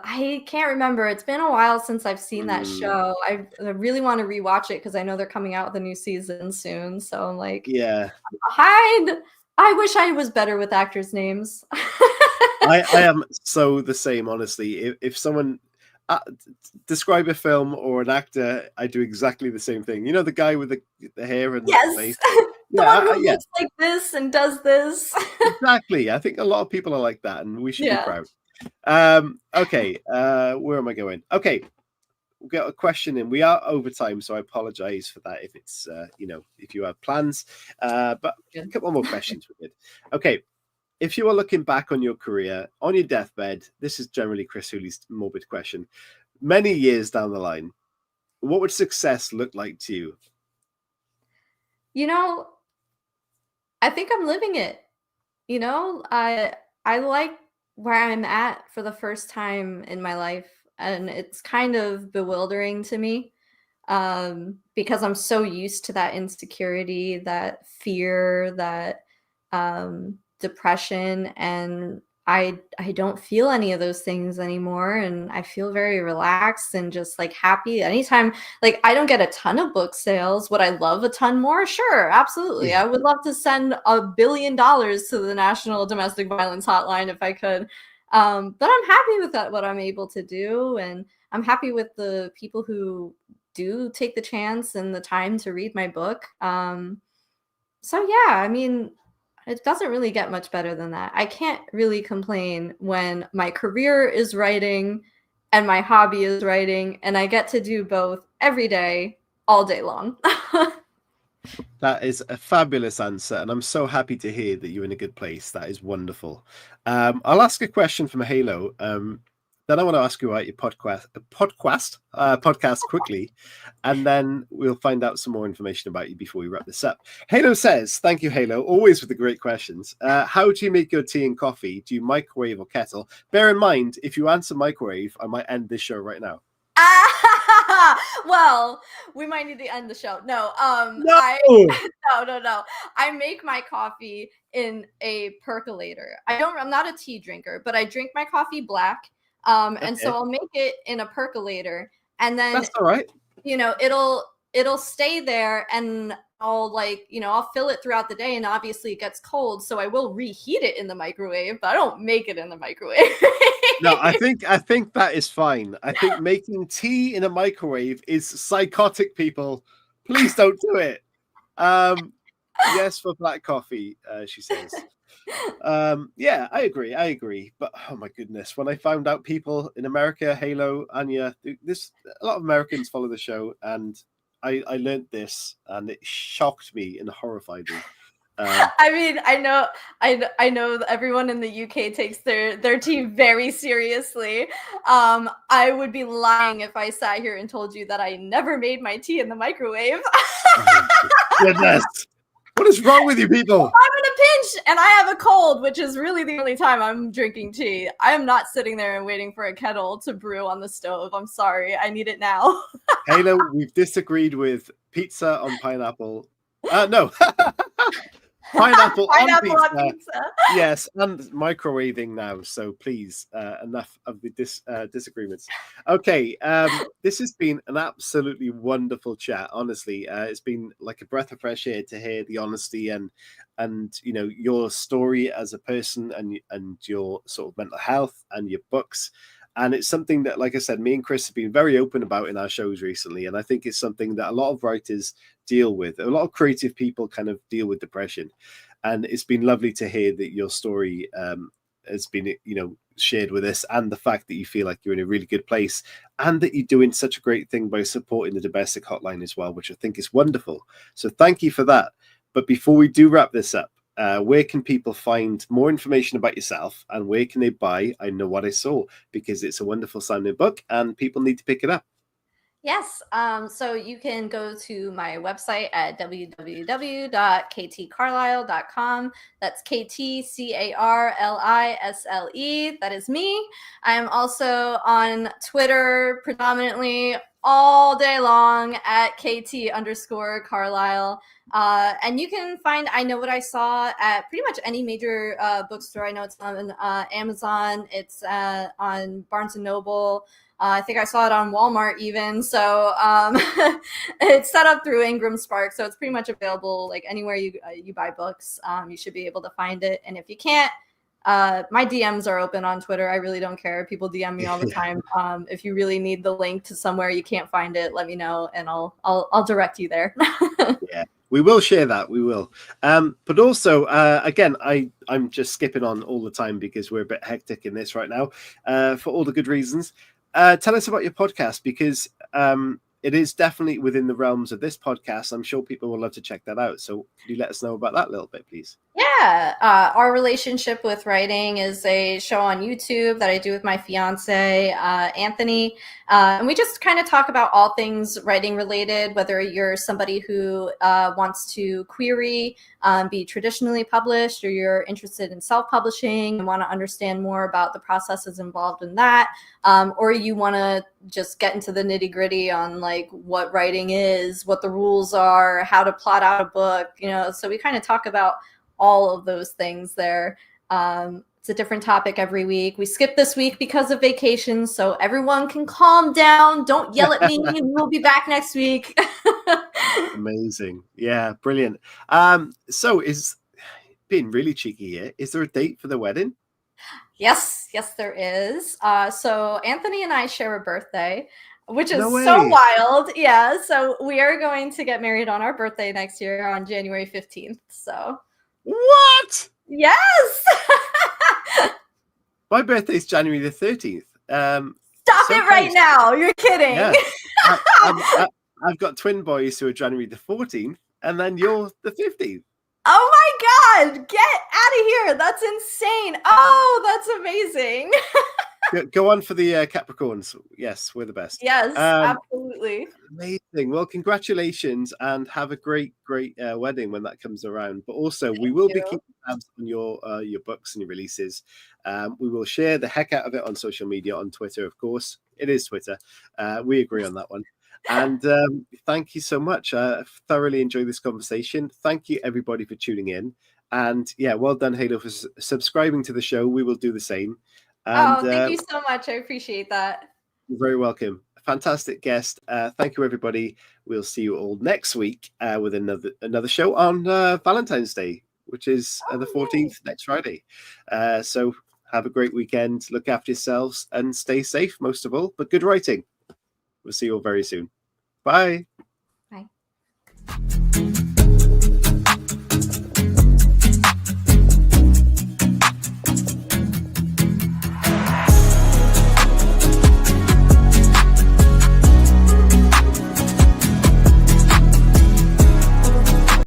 I can't remember. It's been a while since I've seen that show. I really want to rewatch it because I know they're coming out with a new season soon. So I'm like, yeah, I wish I was better with actors' names. I am so the same, honestly. If someone describe a film or an actor, I do exactly the same thing. You know, the guy with the hair and yes. the face? The one who looks like this and does this. Exactly. I think a lot of people are like that, and we should be proud. Okay, where am I going? Okay, we'll get a question in. We are over time, so I apologize for that if it's if you have plans. But a couple more questions we did. Okay. If you are looking back on your career, on your deathbed, this is generally Chris Hooley's morbid question, many years down the line, what would success look like to you? You know, I think I'm living it. You know, I like where I'm at for the first time in my life, and it's kind of bewildering to me because I'm so used to that insecurity, that fear, that depression, and I don't feel any of those things anymore, and I feel very relaxed and just like happy. Anytime, like I don't get a ton of book sales. Would I love a ton more? Sure, absolutely. I would love to send $1 billion to the National Domestic Violence Hotline if I could. But I'm happy with that, what I'm able to do, and I'm happy with the people who do take the chance and the time to read my book. So yeah, I mean, it doesn't really get much better than that. I can't really complain when my career is writing and my hobby is writing, and I get to do both every day, all day long. That is a fabulous answer, and I'm so happy to hear that you're in a good place. That is wonderful. I'll ask a question from Halo. Then I want to ask you about your podcast quickly, and then we'll find out some more information about you before we wrap this up. Halo says, thank you, Halo, always with the great questions. How do you make your tea and coffee? Do you microwave or kettle? Bear in mind, if you answer microwave, I might end this show right now. Well, we might need to end the show. No, no. I make my coffee in a percolator. I'm not a tea drinker, but I drink my coffee black. And so I'll make it in a percolator, and then that's all right. You know, it'll stay there, and I'll I'll fill it throughout the day, and obviously it gets cold, so I will reheat it in the microwave, but I don't make it in the microwave. No, I think that is fine. I think making tea in a microwave is psychotic, people. Please don't do it. Yes, for black coffee, she says. Yeah, I agree. But oh my goodness, when I found out people in America, Halo, Anya, a lot of Americans follow the show, and I learned this, and it shocked me and horrified me. I mean, I know everyone in the UK takes their tea very seriously. I would be lying if I sat here and told you that I never made my tea in the microwave. Oh, goodness. What is wrong with you people? I'm in a pinch and I have a cold, which is really the only time I'm drinking tea. I am not sitting there and waiting for a kettle to brew on the stove. I'm sorry. I need it now. Halo, we've disagreed with pizza on pineapple. No. Pineapple on pizza. Yes, and microwaving now. So please, enough of the disagreements. Okay, this has been an absolutely wonderful chat. Honestly, it's been like a breath of fresh air to hear the honesty and your story as a person and your sort of mental health and your books. And it's something that, like I said, me and Chris have been very open about in our shows recently. And I think it's something that a lot of writers deal with. A lot of creative people kind of deal with depression. And it's been lovely to hear that your story has been, shared with us, and the fact that you feel like you're in a really good place, and that you're doing such a great thing by supporting the domestic hotline as well, which I think is wonderful. So thank you for that. But before we do wrap this up, where can people find more information about yourself, and where can they buy I Know What I Saw? Because it's a wonderful sounding book and people need to pick it up. Yes. So you can go to my website at www.ktcarlisle.com. That's KTCARLISLE. That is me. I am also on Twitter predominantly all day long at KT_Carlisle. And you can find I Know What I Saw at pretty much any major bookstore. I know it's on Amazon. It's on Barnes & Noble. I think I saw it on Walmart even. So it's set up through Ingram Spark. So it's pretty much available like anywhere you buy books. You should be able to find it. And if you can't, my DMs are open on Twitter. I really don't care. People DM me all the time. If you really need the link to somewhere you can't find it, let me know and I'll direct you there. Yeah. We will share that. We will. But also, again, I'm just skipping on all the time because we're a bit hectic in this right now for all the good reasons. Tell us about your podcast, because it is definitely within the realms of this podcast. I'm sure people will love to check that out. So could you let us know about that a little bit, please? Yeah. Our Relationship with Writing is a show on YouTube that I do with my fiance, Anthony. And we just kind of talk about all things writing related, whether you're somebody who wants to query, be traditionally published, or you're interested in self-publishing and want to understand more about the processes involved in that, or you want to just get into the nitty-gritty on like what writing is, what the rules are, how to plot out a book, so we kind of talk about all of those things there. It's a different topic every week. We skipped this week because of vacation, so everyone can calm down. Don't yell at me. We'll be back next week. Amazing. Yeah, brilliant. So is being really cheeky here, is there a date for the wedding? Yes, there is. So Anthony and I share a birthday, which is No way. so wild. Yeah, so we are going to get married on our birthday next year on January 15th. So what? Yes. My birthday's January the 13th. Stop it right now. You're kidding. Yeah. I've got twin boys who are January the 14th, and then you're the 15th. Oh my God, get out of here. That's insane. Oh, that's amazing. Go on for the Capricorns. Yes, we're the best. Yes, absolutely. Amazing. Well, congratulations, and have a great wedding when that comes around. But also, we will be keeping tabs on your books and your releases. We will share the heck out of it on social media, on Twitter, of course. It is Twitter. We agree on that one. And thank you so much. I've thoroughly enjoyed this conversation. Thank you, everybody, for tuning in. And yeah, well done, Halo, for subscribing to the show. We will do the same. And, thank you so much. I appreciate that. You're very welcome. Fantastic guest. Thank you, everybody. We'll see you all next week with another show on Valentine's Day, which is the 14th, next Friday. So have a great weekend. Look after yourselves and stay safe, most of all. But good writing. We'll see you all very soon. Bye.